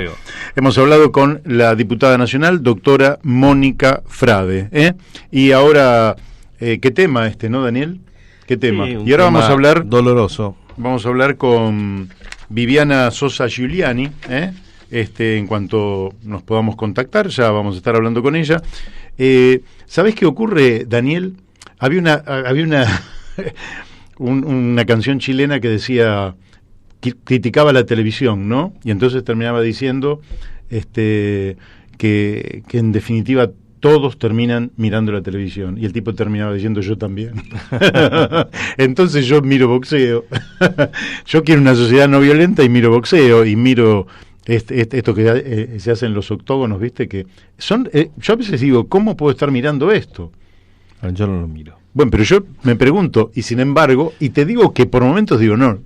[SPEAKER 1] hemos hablado con la diputada nacional, doctora Mónica Frade. Y ahora, ¿qué tema ¿no, Daniel? ¿Qué tema?
[SPEAKER 2] Sí,
[SPEAKER 1] y ahora vamos a hablar...
[SPEAKER 2] doloroso.
[SPEAKER 1] Vamos a hablar con Viviana Sosa Giuliani, en cuanto nos podamos contactar, ya vamos a estar hablando con ella. ¿Sabés qué ocurre, Daniel? Había una canción chilena que decía... criticaba la televisión, ¿no? Y entonces terminaba diciendo que en definitiva todos terminan mirando la televisión, y el tipo terminaba diciendo yo también. Entonces yo miro boxeo. Yo quiero una sociedad no violenta y miro boxeo y miro esto que se hace en los octógonos, ¿viste? Que son yo a veces digo, ¿cómo puedo estar mirando esto?
[SPEAKER 2] Yo no lo miro.
[SPEAKER 1] Bueno, pero yo me pregunto, y sin embargo, y te digo que por momentos digo, no,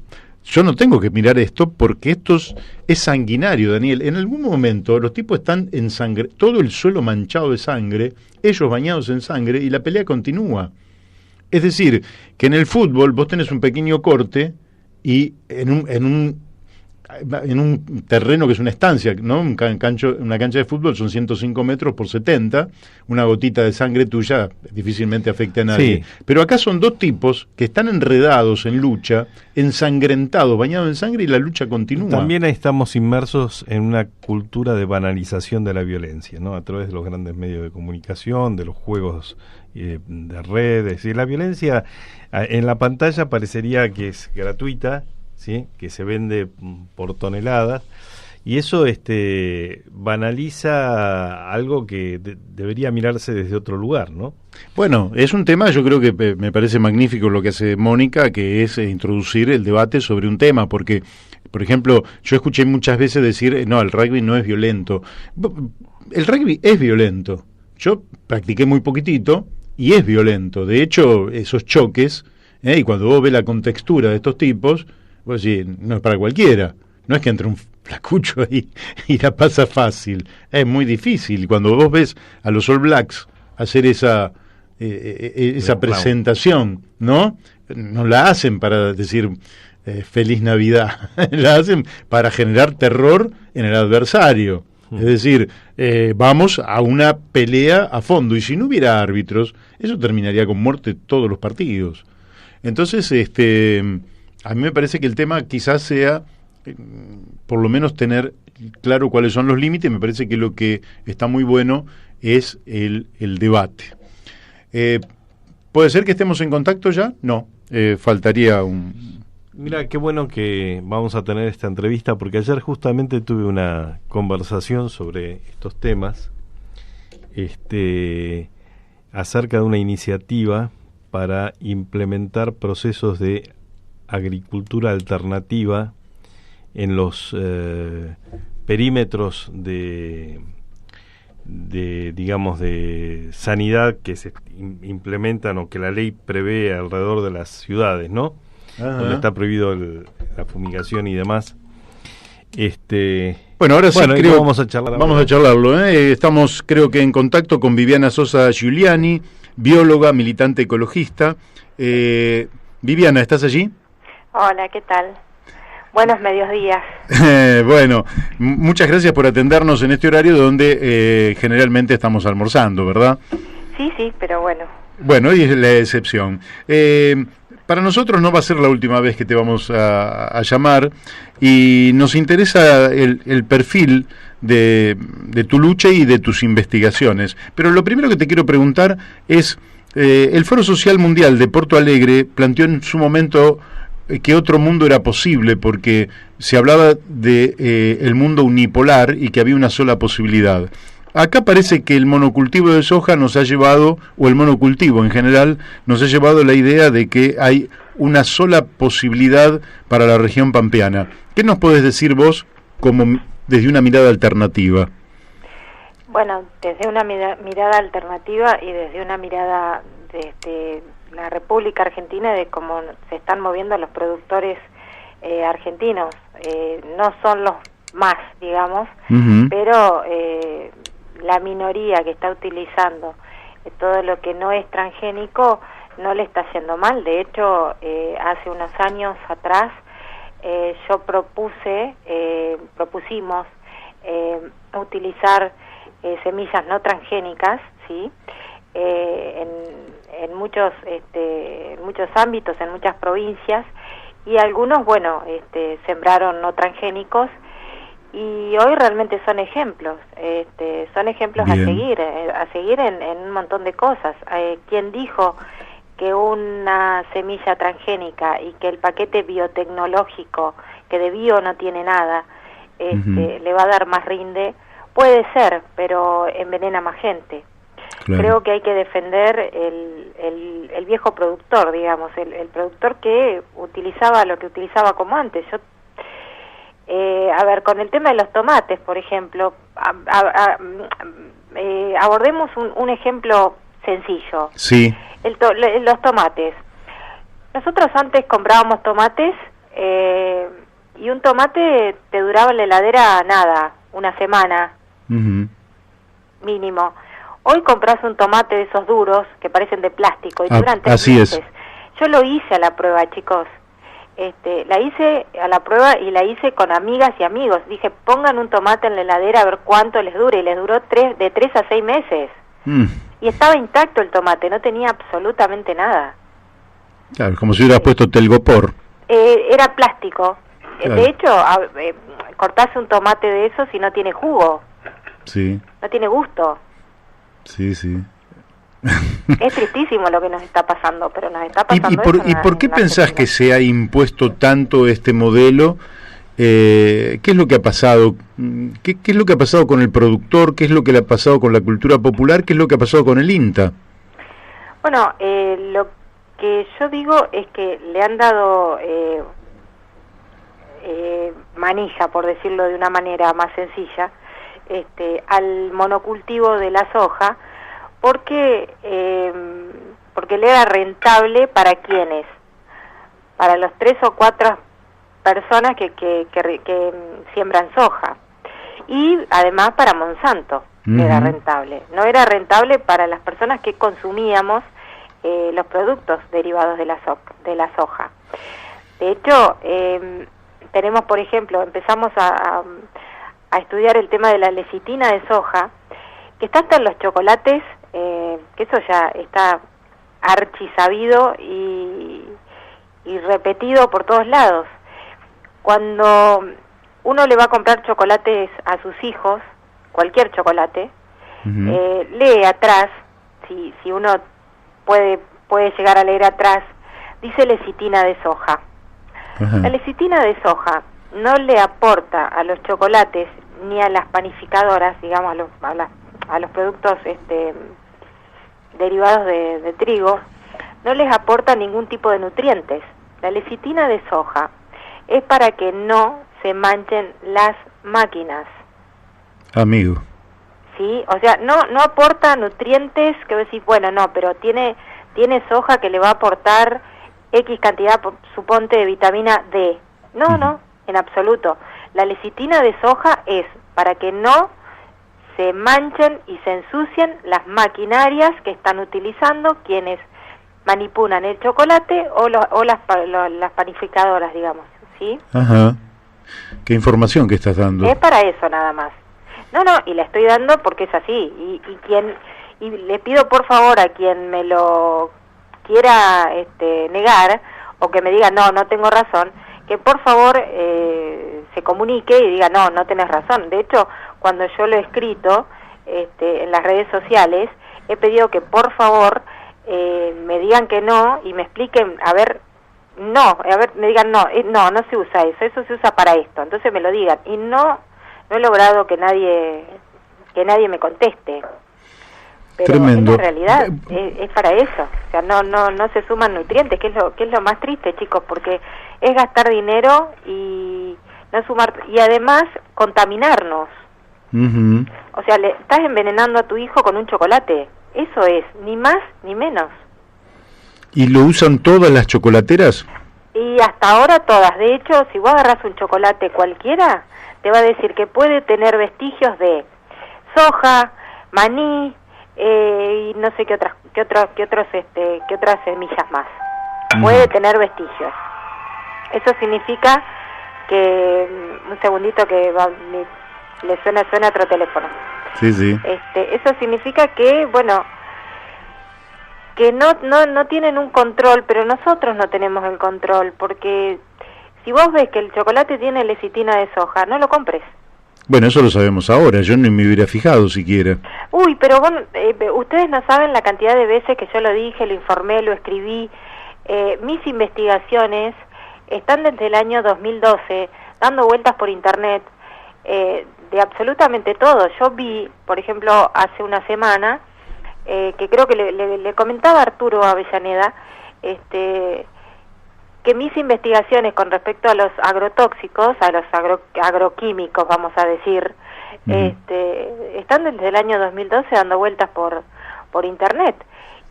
[SPEAKER 1] yo no tengo que mirar esto porque esto es sanguinario, Daniel. En algún momento los tipos están en sangre, todo el suelo manchado de sangre, ellos bañados en sangre, y la pelea continúa. Es decir, que en el fútbol vos tenés un pequeño corte y en un terreno que es una estancia, ¿no? Una cancha de fútbol son 105 metros por 70, una gotita de sangre tuya difícilmente afecta a nadie. Sí. Pero acá son dos tipos que están enredados en lucha, ensangrentados, bañados en sangre, y la lucha continúa.
[SPEAKER 2] También estamos inmersos en una cultura de banalización de la violencia, ¿no? A través de los grandes medios de comunicación, de los juegos de redes, y la violencia en la pantalla parecería que es gratuita, ¿sí? Que se vende por toneladas, y eso banaliza algo que debería mirarse desde otro lugar, ¿no?
[SPEAKER 1] Bueno, es un tema, yo creo que me parece magnífico lo que hace Mónica, que es introducir el debate sobre un tema, porque, por ejemplo, yo escuché muchas veces decir, no, el rugby no es violento. El rugby es violento. Yo practiqué muy poquitito y es violento. De hecho, esos choques, y cuando vos ves la contextura de estos tipos, vos decís, no es para cualquiera. No es que entre un flacucho ahí y la pasa fácil. Es muy difícil. Cuando vos ves a los All Blacks hacer esa presentación, ¿no? No la hacen para decir feliz Navidad. La hacen para generar terror en el adversario. Es decir, vamos a una pelea a fondo. Y si no hubiera árbitros, eso terminaría con muerte todos los partidos. Entonces, A mí me parece que el tema quizás sea, por lo menos tener claro cuáles son los límites. Me parece que lo que está muy bueno es el debate. ¿Puede ser que estemos en contacto ya? No, faltaría un...
[SPEAKER 2] Mira, qué bueno que vamos a tener esta entrevista, porque ayer justamente tuve una conversación sobre estos temas, acerca de una iniciativa para implementar procesos de agricultura alternativa en los perímetros de digamos de sanidad que se implementan o que la ley prevé alrededor de las ciudades, ¿no? Ajá. Donde está prohibido la fumigación y demás.
[SPEAKER 1] Bueno, ahora sí creo
[SPEAKER 2] vamos a charlar.
[SPEAKER 1] Vamos a charlarlo, ¿eh? Estamos, creo que en contacto con Viviana Sosa Giuliani, bióloga, militante ecologista. Viviana, ¿estás allí?
[SPEAKER 6] Hola, ¿qué tal? Buenos mediodías.
[SPEAKER 1] Bueno, muchas gracias por atendernos en este horario donde generalmente estamos almorzando, ¿verdad?
[SPEAKER 6] Sí, pero bueno.
[SPEAKER 1] Bueno, y es la excepción. Para nosotros no va a ser la última vez que te vamos a llamar, y nos interesa el perfil de tu lucha y de tus investigaciones. Pero lo primero que te quiero preguntar es, el Foro Social Mundial de Porto Alegre planteó en su momento que otro mundo era posible, porque se hablaba de el mundo unipolar y que había una sola posibilidad. Acá parece que el monocultivo de soja nos ha llevado, o el monocultivo en general, nos ha llevado a la idea de que hay una sola posibilidad para la región pampeana. ¿Qué nos podés decir vos como desde una mirada alternativa?
[SPEAKER 6] Bueno, desde una mirada alternativa y desde una mirada de la República Argentina, de cómo se están moviendo los productores argentinos. No son los más, digamos, pero la minoría que está utilizando todo lo que no es transgénico no le está haciendo mal. De hecho, hace unos años atrás propusimos utilizar semillas no transgénicas, ¿sí? En muchos ámbitos, en muchas provincias, y algunos, sembraron no transgénicos, y hoy realmente son ejemplos
[SPEAKER 1] Bien.
[SPEAKER 6] a seguir en un montón de cosas. ¿Quién dijo que una semilla transgénica y que el paquete biotecnológico, que de bio no tiene nada, le va a dar más rinde? Puede ser, pero envenena más gente. Claro. Creo que hay que defender el viejo productor, digamos, el productor que utilizaba lo que utilizaba como antes. Con el tema de los tomates, por ejemplo, abordemos un ejemplo sencillo.
[SPEAKER 1] Sí.
[SPEAKER 6] Los tomates. Nosotros antes comprábamos tomates y un tomate te duraba en la heladera una semana mínimo. Hoy compras un tomate de esos duros que parecen de plástico y duran 3 meses. Yo lo hice a la prueba, chicos. La hice a la prueba y la hice con amigas y amigos. Dije, pongan un tomate en la heladera a ver cuánto les dura, y les duró de 3 a 6 meses. Y estaba intacto el tomate, no tenía absolutamente nada.
[SPEAKER 1] Claro, como si hubieras puesto telgopor.
[SPEAKER 6] Era plástico.
[SPEAKER 1] Claro.
[SPEAKER 6] De hecho, cortás un tomate de esos y no tiene jugo.
[SPEAKER 1] Sí.
[SPEAKER 6] No tiene gusto.
[SPEAKER 1] Sí.
[SPEAKER 6] Es tristísimo lo que nos está pasando, pero nos está pasando.
[SPEAKER 1] ¿Y por qué pensás que se ha impuesto tanto este modelo? ¿Qué es lo que ha pasado? ¿Qué es lo que ha pasado con el productor? ¿Qué es lo que le ha pasado con la cultura popular? ¿Qué es lo que ha pasado con el INTA?
[SPEAKER 6] Bueno, lo que yo digo es que le han dado manija, por decirlo de una manera más sencilla, al monocultivo de la soja, porque le era rentable para quienes, para los 3 o 4 personas que siembran soja, y además para Monsanto era rentable. No era rentable para las personas que consumíamos los productos derivados de la soja. De hecho, tenemos, por ejemplo, empezamos a estudiar el tema de la lecitina de soja, que está hasta en los chocolates, que eso ya está archisabido y repetido por todos lados. Cuando uno le va a comprar chocolates a sus hijos, cualquier chocolate, lee atrás, si uno puede llegar a leer atrás, dice lecitina de soja. La lecitina de soja no le aporta a los chocolates ni a las panificadoras, digamos, a los productos derivados de trigo, no les aporta ningún tipo de nutrientes. La lecitina de soja es para que no se manchen las máquinas.
[SPEAKER 1] Amigo.
[SPEAKER 6] ¿Sí? O sea, no aporta nutrientes que vos decís, bueno, no, pero tiene soja que le va a aportar X cantidad, suponte, de vitamina D. No, en absoluto. La lecitina de soja es para que no se manchen y se ensucien las maquinarias que están utilizando quienes manipulan el chocolate o las panificadoras, digamos, ¿sí?
[SPEAKER 1] Ajá. Qué información que estás dando.
[SPEAKER 6] Es para eso nada más. No, y la estoy dando porque es así. Y le pido por favor a quien me lo quiera negar o que me diga no tengo razón, que por favor se comunique y diga no tenés razón. De hecho, cuando yo lo he escrito en las redes sociales, he pedido que por favor me digan que no y me expliquen, me digan no se usa eso se usa para esto, entonces me lo digan. Y no he logrado que nadie me conteste. Pero
[SPEAKER 1] tremendo.
[SPEAKER 6] En realidad es para eso, o sea, no se suman nutrientes, que es lo más triste, chicos, porque es gastar dinero y no sumar, y además contaminarnos. O sea, le estás envenenando a tu hijo con un chocolate, eso es, ni más ni menos.
[SPEAKER 1] ¿Y lo usan todas las chocolateras?
[SPEAKER 6] Y hasta ahora todas. De hecho, si vos agarrás un chocolate cualquiera, te va a decir que puede tener vestigios de soja, maní, y no sé qué otras semillas más. Puede tener vestigios. Eso significa que un segundito que le suena otro teléfono.
[SPEAKER 1] Sí.
[SPEAKER 6] Eso significa que, bueno, que no tienen un control, pero nosotros no tenemos el control, porque si vos ves que el chocolate tiene lecitina de soja, no lo compres.
[SPEAKER 1] Bueno, eso lo sabemos ahora, yo ni me hubiera fijado siquiera.
[SPEAKER 6] Uy, pero bueno, ustedes no saben la cantidad de veces que yo lo dije, lo informé, lo escribí. Mis investigaciones están desde el año 2012, dando vueltas por internet, de absolutamente todo. Yo vi, por ejemplo, hace una semana, que creo que le comentaba a Arturo Avellaneda, que mis investigaciones con respecto a los agrotóxicos, a los agroquímicos, vamos a decir, están desde el año 2012 dando vueltas por internet.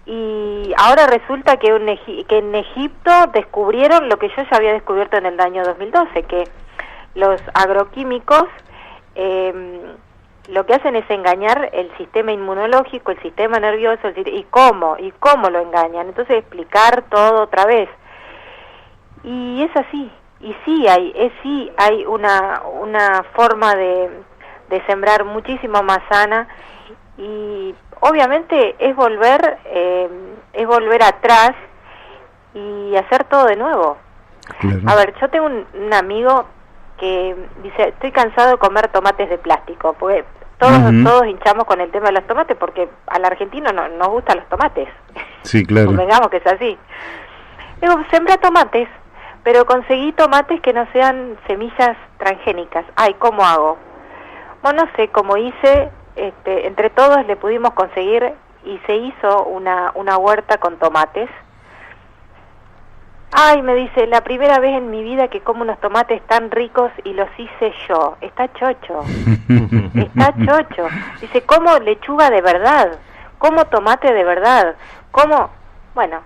[SPEAKER 6] Y ahora resulta que en Egipto descubrieron lo que yo ya había descubierto en el año 2012, que los agroquímicos lo que hacen es engañar el sistema inmunológico, el sistema nervioso, y cómo lo engañan. Entonces explicar todo otra vez. Y es así, y sí hay una forma de sembrar muchísimo más sana, y obviamente es volver atrás y hacer todo de nuevo.
[SPEAKER 1] Claro.
[SPEAKER 6] A ver, yo tengo un amigo que dice, estoy cansado de comer tomates de plástico, porque todos hinchamos con el tema de los tomates, porque al argentino no nos gustan los tomates.
[SPEAKER 1] Sí, claro.
[SPEAKER 6] Convengamos que es así. Digo, sembra tomates, pero conseguí tomates que no sean semillas transgénicas. Ay, ¿cómo hago? Bueno, no sé, cómo hice, entre todos le pudimos conseguir y se hizo una huerta con tomates. Ay, me dice, la primera vez en mi vida que como unos tomates tan ricos y los hice yo. Está chocho. Está chocho. Dice, como lechuga de verdad, como tomate de verdad, como... Bueno,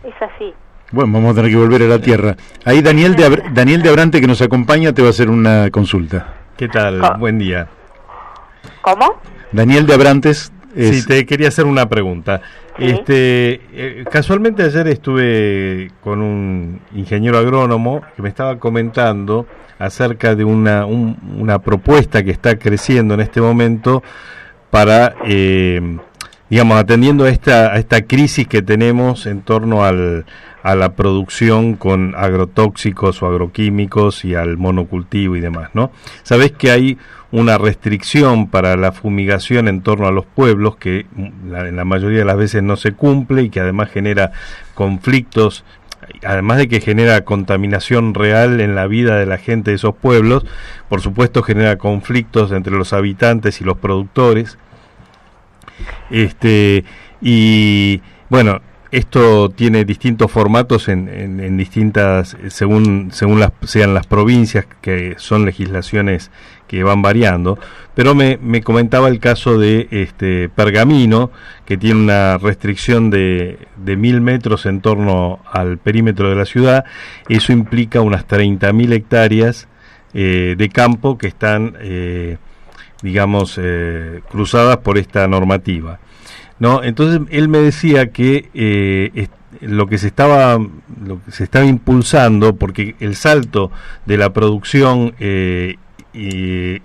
[SPEAKER 6] es así.
[SPEAKER 1] Bueno, vamos a tener que volver a la tierra. Ahí Daniel de Abrante, que nos acompaña, te va a hacer una consulta.
[SPEAKER 2] ¿Qué tal? Buen día.
[SPEAKER 6] ¿Cómo?
[SPEAKER 1] Daniel de Abrantes.
[SPEAKER 2] Sí, te quería hacer una pregunta. ¿Sí? Casualmente ayer estuve con un ingeniero agrónomo que me estaba comentando acerca de una propuesta que está creciendo en este momento para, digamos, atendiendo a esta crisis que tenemos en torno al a la producción con agrotóxicos o agroquímicos y al monocultivo y demás, ¿no? Sabés que hay una restricción para la fumigación en torno a los pueblos que en la mayoría de las veces no se cumple y que además genera conflictos, además de que genera contaminación real en la vida de la gente de esos pueblos, por supuesto genera conflictos entre los habitantes y los productores. Y bueno, esto tiene distintos formatos en distintas, según sean las provincias, que son legislaciones que van variando, pero me comentaba el caso de Pergamino, que tiene una restricción de 1000 metros en torno al perímetro de la ciudad. Eso implica unas 30.000 hectáreas de campo que están, cruzadas por esta normativa, ¿no? Entonces él me decía que lo que se estaba impulsando, porque el salto de la producción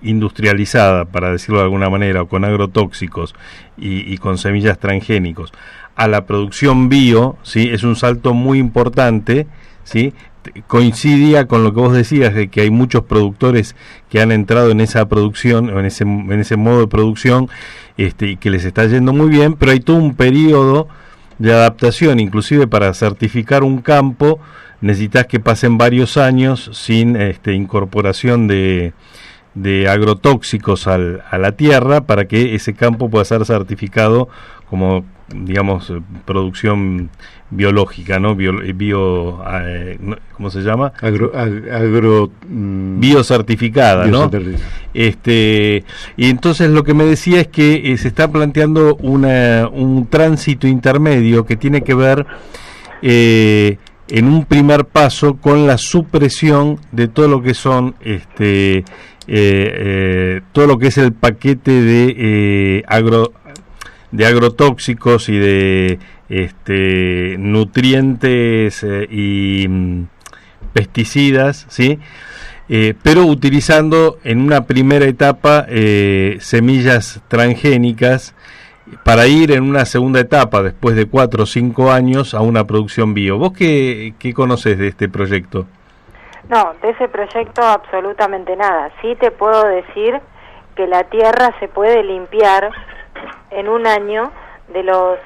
[SPEAKER 2] industrializada, para decirlo de alguna manera, o con agrotóxicos y con semillas transgénicos, a la producción bio, ¿sí?, es un salto muy importante, ¿sí? Coincidía con lo que vos decías, de que hay muchos productores que han entrado en esa producción, o en ese modo de producción, y que les está yendo muy bien, pero hay todo un periodo de adaptación. Inclusive para certificar un campo necesitas que pasen varios años sin incorporación de agrotóxicos a la tierra, para que ese campo pueda ser certificado como, digamos, producción biológica, ¿no? ¿Cómo se llama? Biocertificada, ¿no? Y entonces lo que me decía es que se está planteando un tránsito intermedio que tiene que ver en un primer paso con la supresión de todo lo que son todo lo que es el paquete de agrotóxicos y de nutrientes y pesticidas, ¿sí? Pero utilizando en una primera etapa semillas transgénicas, para ir en una segunda etapa, después de 4 o 5 años, a una producción bio. ¿Vos qué conocés de este proyecto?
[SPEAKER 6] No, de ese proyecto absolutamente nada. Sí te puedo decir que la tierra se puede limpiar en un año de los...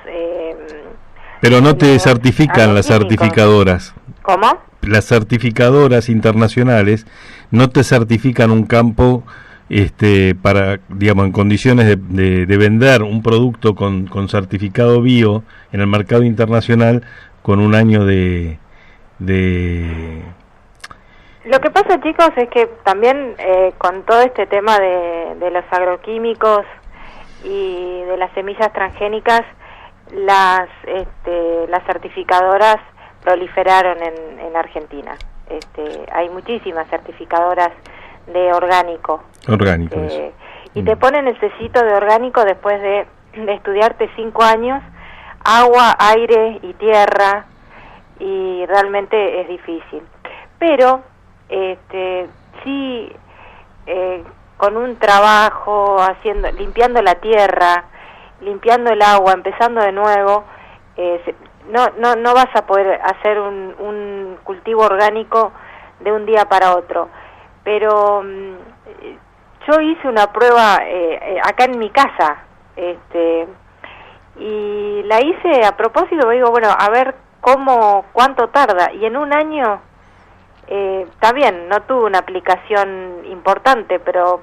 [SPEAKER 2] pero no te certifican las certificadoras.
[SPEAKER 6] ¿Cómo?
[SPEAKER 2] Las certificadoras internacionales no te certifican un campo para, digamos, en condiciones de vender un producto con certificado bio en el mercado internacional con un año de...
[SPEAKER 6] Lo que pasa, chicos, es que también con todo este tema de los agroquímicos y de las semillas transgénicas, las certificadoras proliferaron en Argentina. Hay muchísimas certificadoras de orgánico. Y te ponen el sellito de orgánico después de estudiarte 5 años, agua, aire y tierra, y realmente es difícil. Pero sí, con un trabajo, limpiando la tierra, limpiando el agua, empezando de nuevo, no vas a poder hacer un cultivo orgánico de un día para otro. Pero yo hice una prueba acá en mi casa, y la hice a propósito, digo, bueno, a ver cuánto tarda, y en un año, está bien, no tuve una aplicación importante, pero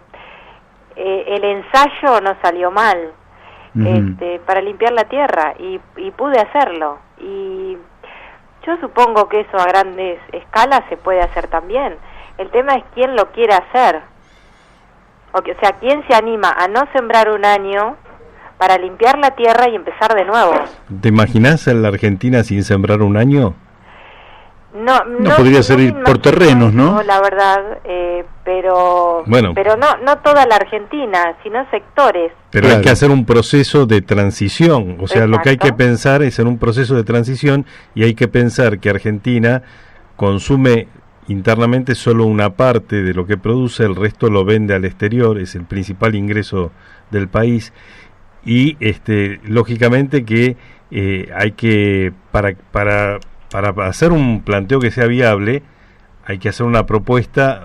[SPEAKER 6] el ensayo no salió mal. Para limpiar la tierra, y pude hacerlo, y yo supongo que eso a grandes escalas se puede hacer también. El tema es quién lo quiere hacer, o sea, quién se anima a no sembrar un año para limpiar la tierra y empezar de nuevo.
[SPEAKER 2] ¿Te imaginás en la Argentina sin sembrar un año?
[SPEAKER 1] No podría ser ir por terrenos, ¿no?
[SPEAKER 6] La verdad, pero no toda la Argentina, sino sectores.
[SPEAKER 2] Pero hay que hacer un proceso de transición, o sea, lo que hay que pensar es en un proceso de transición, y hay que pensar que Argentina consume internamente solo una parte de lo que produce, el resto lo vende al exterior, es el principal ingreso del país, y lógicamente que hay que, para para hacer un planteo que sea viable, hay que hacer una propuesta,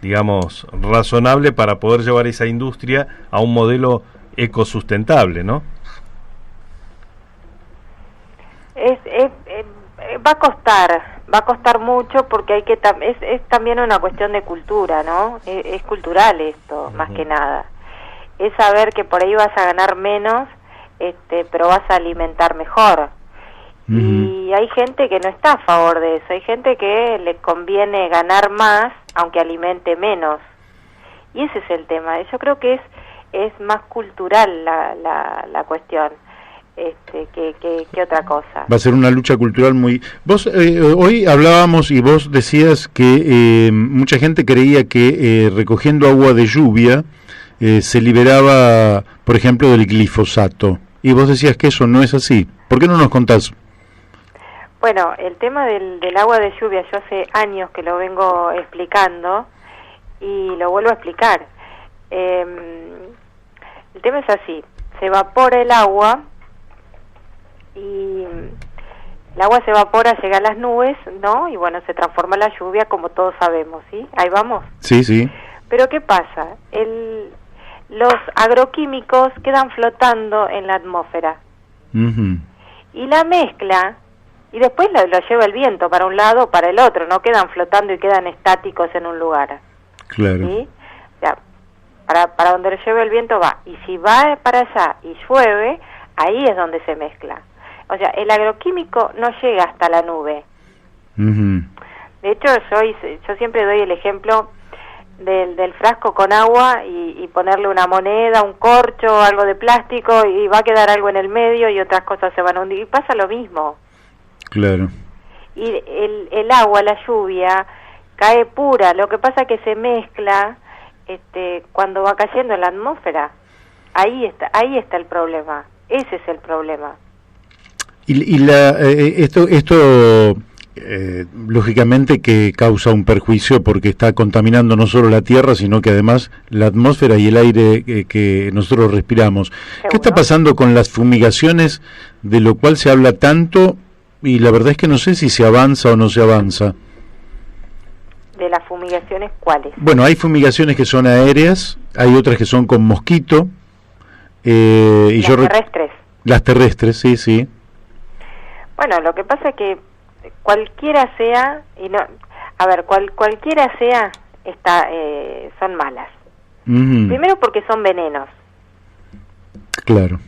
[SPEAKER 2] digamos, razonable para poder llevar esa industria a un modelo ecosustentable, ¿no?
[SPEAKER 6] Va a costar mucho porque hay que es también una cuestión de cultura, ¿no? Es cultural esto, más que nada. Es saber que por ahí vas a ganar menos, pero vas a alimentar mejor. Y hay gente que no está a favor de eso, hay gente que le conviene ganar más aunque alimente menos. Y ese es el tema. Yo creo que es más cultural la cuestión. Que otra cosa.
[SPEAKER 1] Va a ser una lucha cultural muy... Vos, hoy hablábamos y vos decías que mucha gente creía que recogiendo agua de lluvia se liberaba, por ejemplo, del glifosato. Y vos decías que eso no es así. ¿Por qué no nos contás?
[SPEAKER 6] Bueno, el tema del agua de lluvia, yo hace años que lo vengo explicando y lo vuelvo a explicar. El tema es así, se evapora el agua y el agua se evapora, llega a las nubes, ¿no? Y bueno, se transforma en la lluvia, como todos sabemos, ¿sí? Ahí vamos.
[SPEAKER 1] Sí, sí.
[SPEAKER 6] Pero ¿qué pasa? Los agroquímicos quedan flotando en la atmósfera. Y la mezcla, y después lo lleva el viento para un lado o para el otro, no quedan flotando y quedan estáticos en un lugar.
[SPEAKER 1] Claro.
[SPEAKER 6] ¿Sí? O sea, para donde lo lleva el viento va. Y si va para allá y llueve, ahí es donde se mezcla. O sea, el agroquímico no llega hasta la nube. De hecho, yo siempre doy el ejemplo del frasco con agua y ponerle una moneda, un corcho, algo de plástico, y va a quedar algo en el medio y otras cosas se van a hundir. Y pasa lo mismo.
[SPEAKER 1] Claro.
[SPEAKER 6] Y el agua, la lluvia, cae pura. Lo que pasa es que se mezcla cuando va cayendo en la atmósfera. Ahí está el problema. Ese es el problema.
[SPEAKER 1] Y esto lógicamente que causa un perjuicio porque está contaminando no solo la tierra, sino que además la atmósfera y el aire que nosotros respiramos.
[SPEAKER 6] ¿Seguro?
[SPEAKER 1] ¿Qué está pasando con las fumigaciones, de lo cual se habla tanto, y la verdad es que no sé si se avanza o no se avanza?
[SPEAKER 6] ¿De las fumigaciones cuáles?
[SPEAKER 1] Bueno, hay fumigaciones que son aéreas, hay otras que son con mosquito.
[SPEAKER 6] Las terrestres.
[SPEAKER 1] Las terrestres, sí, sí.
[SPEAKER 6] Bueno, lo que pasa es que cualquiera sea, cualquiera sea, son malas. Primero porque son venenos.
[SPEAKER 1] Claro.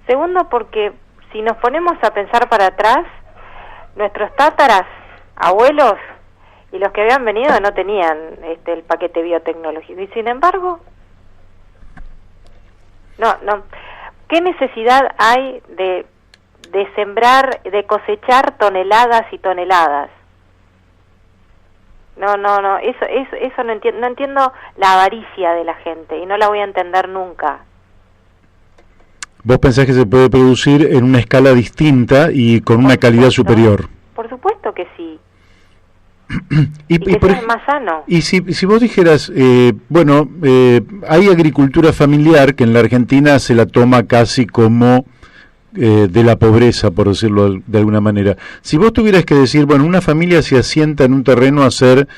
[SPEAKER 6] Segundo porque si nos ponemos a pensar para atrás, nuestros tátaras, abuelos y los que habían venido no tenían el paquete biotecnológico. Y sin embargo, no. ¿Qué necesidad hay de sembrar, de cosechar toneladas y toneladas? No, eso no entiendo la avaricia de la gente y no la voy a entender nunca. ¿Vos pensás que se puede producir en una escala distinta y con una calidad superior? Por supuesto que sí. y que sea más sano.
[SPEAKER 1] Y si vos dijeras, hay agricultura familiar que en la Argentina se la toma casi como de la pobreza, por decirlo de alguna manera. Si vos tuvieras que decir, bueno, una familia se asienta en un terreno a hacer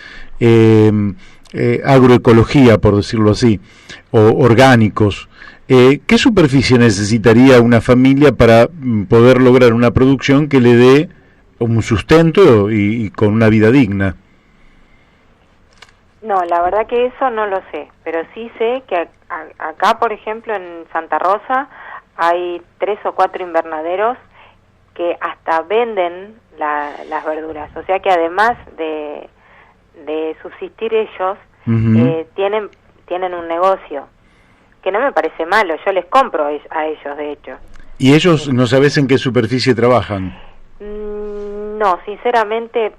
[SPEAKER 1] agroecología, por decirlo así, o orgánicos, ¿qué superficie necesitaría una familia para poder lograr una producción que le dé un sustento y con una vida digna?
[SPEAKER 6] No, la verdad que eso no lo sé, pero sí sé que acá, por ejemplo, en Santa Rosa, hay 3 o 4 invernaderos que hasta venden las verduras. O sea que además de subsistir ellos, tienen un negocio, que no me parece malo. Yo les compro a ellos, de hecho.
[SPEAKER 1] ¿Y ellos no sabes en qué superficie trabajan?
[SPEAKER 6] No, sinceramente,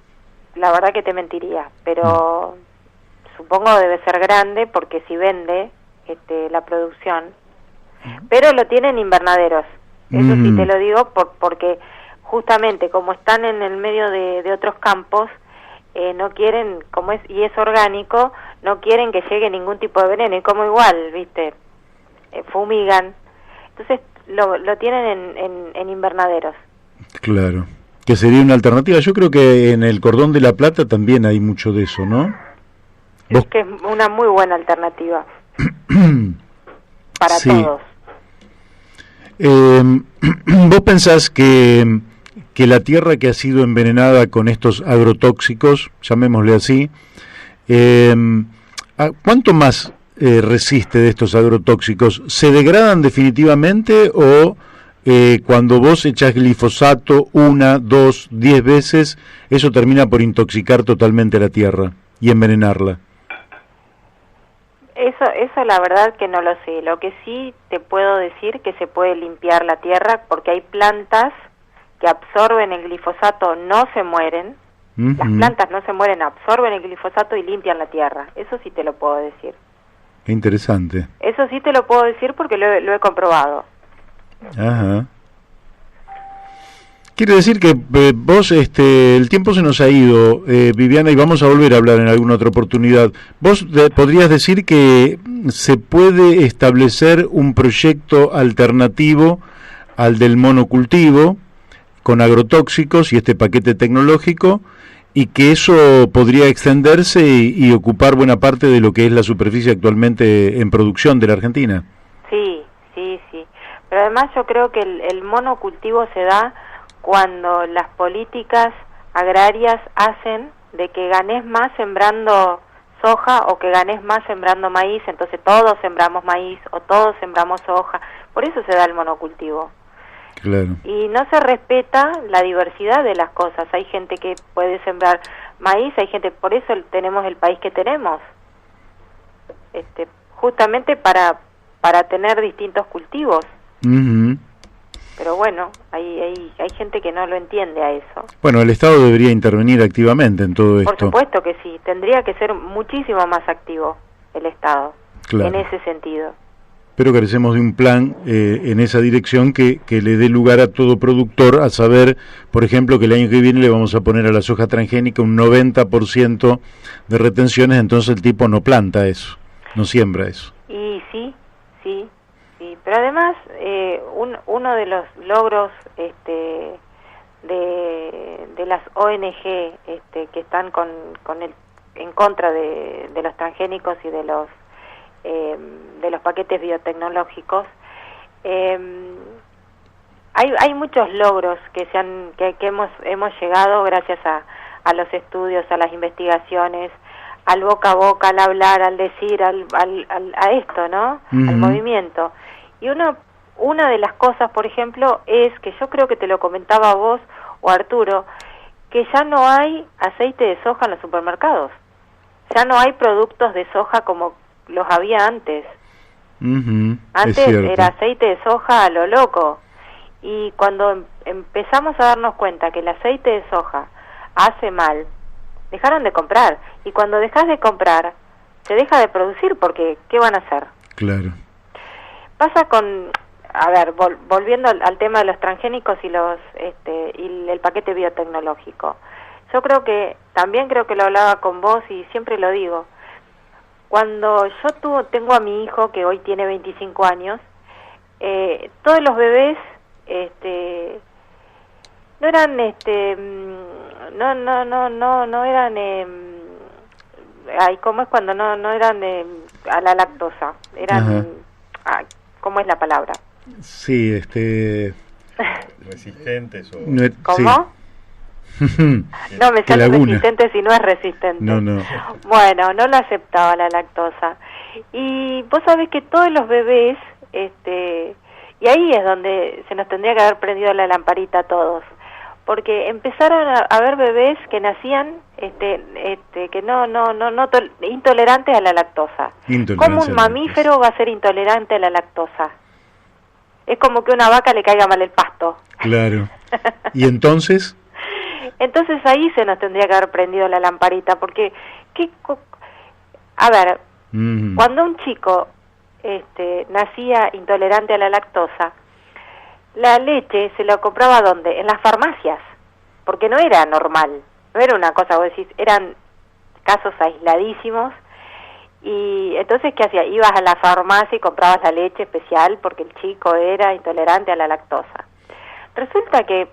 [SPEAKER 6] la verdad que te mentiría, pero supongo debe ser grande porque si vende la producción. Pero lo tienen invernaderos, eso sí te lo digo porque justamente como están en el medio de otros campos, no quieren, y es orgánico, no quieren que llegue ningún tipo de veneno, y como igual, viste, fumigan, entonces lo tienen en invernaderos.
[SPEAKER 1] Claro. que sería una alternativa. Yo creo que en el Cordón de la Plata también hay mucho de eso, ¿no?
[SPEAKER 6] Es que es una muy buena alternativa para
[SPEAKER 1] sí.
[SPEAKER 6] todos.
[SPEAKER 1] ¿Vos pensás que la tierra que ha sido envenenada con estos agrotóxicos, llamémosle así, ¿cuánto más resiste de estos agrotóxicos? ¿Se degradan definitivamente o cuando vos echás glifosato 1, 2, 10 veces, eso termina por intoxicar totalmente la tierra y envenenarla?
[SPEAKER 6] Eso la verdad que no lo sé. Lo que sí te puedo decir que se puede limpiar la tierra porque hay plantas que absorben el glifosato, no se mueren. Uh-huh. Las plantas no se mueren, absorben el glifosato y limpian la tierra. Eso sí te lo puedo decir.
[SPEAKER 1] Qué interesante.
[SPEAKER 6] Eso sí te lo puedo decir porque lo he comprobado.
[SPEAKER 1] Ajá. Quiere decir que vos, el tiempo se nos ha ido, Viviana, y vamos a volver a hablar en alguna otra oportunidad. ¿Vos podrías decir que se puede establecer un proyecto alternativo al del monocultivo con agrotóxicos y este paquete tecnológico, y que eso podría extenderse y ocupar buena parte de lo que es la superficie actualmente en producción de la Argentina?
[SPEAKER 6] Sí. Pero además yo creo que el monocultivo se da cuando las políticas agrarias hacen de que ganés más sembrando soja o que ganés más sembrando maíz, entonces todos sembramos maíz o todos sembramos soja, por eso se da el monocultivo.
[SPEAKER 1] Claro.
[SPEAKER 6] Y no se respeta la diversidad de las cosas, hay gente que puede sembrar maíz, hay gente, por eso tenemos el país que tenemos, justamente para tener distintos cultivos.
[SPEAKER 1] Uh-huh.
[SPEAKER 6] Pero bueno, hay gente que no lo entiende a eso.
[SPEAKER 1] Bueno, el Estado debería intervenir activamente en todo esto.
[SPEAKER 6] Por supuesto que sí, tendría que ser muchísimo más activo el Estado, claro, en ese sentido.
[SPEAKER 1] Pero carecemos de un plan en esa dirección que le dé lugar a todo productor a saber, por ejemplo, que el año que viene le vamos a poner a la soja transgénica un 90% de retenciones, entonces el tipo no planta eso, no siembra eso.
[SPEAKER 6] Y sí, pero además uno de los logros de las ONG que están en contra de los transgénicos y de los paquetes biotecnológicos, hay muchos logros que hemos llegado gracias a los estudios, a las investigaciones, al boca a boca, al hablar, al decir, a esto, ¿no? Uh-huh. Al movimiento. Y una de las cosas, por ejemplo, es que yo creo que te lo comentaba vos o Arturo, que ya no hay aceite de soja en los supermercados. Ya no hay productos de soja como los había antes.
[SPEAKER 1] Uh-huh.
[SPEAKER 6] Antes era aceite de soja a lo loco. Y cuando empezamos a darnos cuenta que el aceite de soja hace mal, dejaron de comprar. Y cuando dejas de comprar, se deja de producir, porque ¿qué van a hacer?
[SPEAKER 1] Claro.
[SPEAKER 6] Pasa volviendo al tema de los transgénicos y y el paquete biotecnológico. Yo también creo que lo hablaba con vos y siempre lo digo. Cuando yo tengo a mi hijo, que hoy tiene 25 años, todos los bebés no eran no eran ¿cómo es cuando no eran a la lactosa? Eran ¿cómo es la palabra?
[SPEAKER 1] Sí,
[SPEAKER 2] resistentes o
[SPEAKER 6] ¿Cómo?
[SPEAKER 1] Sí.
[SPEAKER 6] No me sale resistente si no es resistente.
[SPEAKER 1] No.
[SPEAKER 6] Bueno, no lo aceptaba la lactosa. Y vos sabés que todos los bebés, y ahí es donde se nos tendría que haber prendido la lamparita a todos, porque empezaron a haber bebés que nacían que no intolerantes a la lactosa. ¿Cómo un mamífero va a ser intolerante a la lactosa? Es como que a una vaca le caiga mal el pasto.
[SPEAKER 1] Claro. ¿Y entonces?
[SPEAKER 6] Entonces ahí se nos tendría que haber prendido la lamparita, porque cuando un chico nacía intolerante a la lactosa, la leche se la compraba ¿dónde? En las farmacias, porque no era normal, no era una cosa, vos decís, eran casos aisladísimos. Y entonces, ¿qué hacía? Ibas a la farmacia y comprabas la leche especial porque el chico era intolerante a la lactosa. Resulta que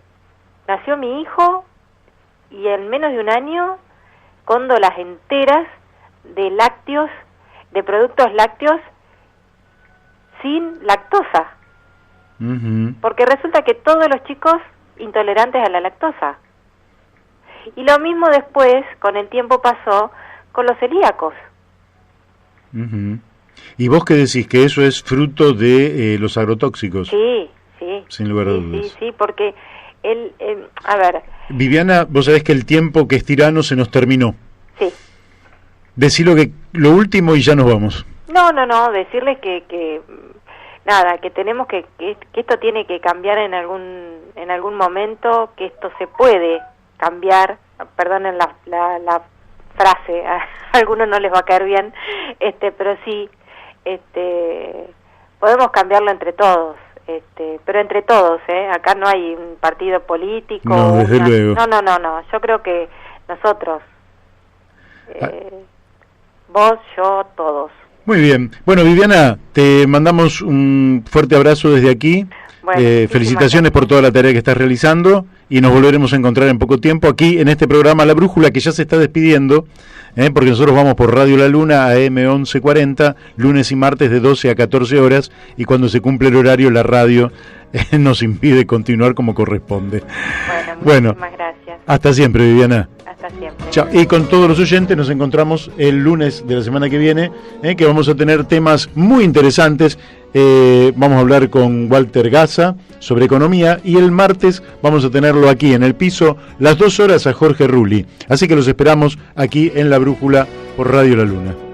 [SPEAKER 6] nació mi hijo y en menos de un año góndolas enteras de lácteos, de productos lácteos sin lactosa. Porque resulta que todos los chicos intolerantes a la lactosa. Y lo mismo después, con el tiempo pasó, con los celíacos.
[SPEAKER 1] ¿Y vos qué decís? ¿Que eso es fruto de los agrotóxicos?
[SPEAKER 6] Sí.
[SPEAKER 1] Sin lugar a dudas.
[SPEAKER 6] Sí, porque a ver...
[SPEAKER 1] Viviana, vos sabés que el tiempo que es tirano se nos terminó.
[SPEAKER 6] Sí.
[SPEAKER 1] Decilo lo último y ya nos vamos.
[SPEAKER 6] No, decirles que nada, que tenemos que esto tiene que cambiar en algún momento, que esto se puede cambiar, perdonen la frase, a algunos no les va a caer bien, pero sí, podemos cambiarlo entre todos, pero entre todos, acá no hay un partido político.
[SPEAKER 1] No, desde luego.
[SPEAKER 6] No, yo creo que nosotros, vos, yo, todos.
[SPEAKER 1] Muy bien. Bueno, Viviana, te mandamos un fuerte abrazo desde aquí.
[SPEAKER 6] Bueno,
[SPEAKER 1] felicitaciones por toda la tarea que estás realizando y nos volveremos a encontrar en poco tiempo aquí en este programa La Brújula, que ya se está despidiendo, porque nosotros vamos por Radio La Luna AM 1140, lunes y martes de 12 a 14 horas, y cuando se cumple el horario la radio nos impide continuar como corresponde.
[SPEAKER 6] Bueno, muchísimas gracias.
[SPEAKER 1] Hasta siempre, Viviana.
[SPEAKER 6] Hasta siempre.
[SPEAKER 1] Chao. Y con todos los oyentes nos encontramos el lunes de la semana que viene, que vamos a tener temas muy interesantes. Vamos a hablar con Walter Gaza sobre economía, y el martes vamos a tenerlo aquí en el piso las 2 horas a Jorge Rulli. Así que los esperamos aquí en La Brújula por Radio La Luna.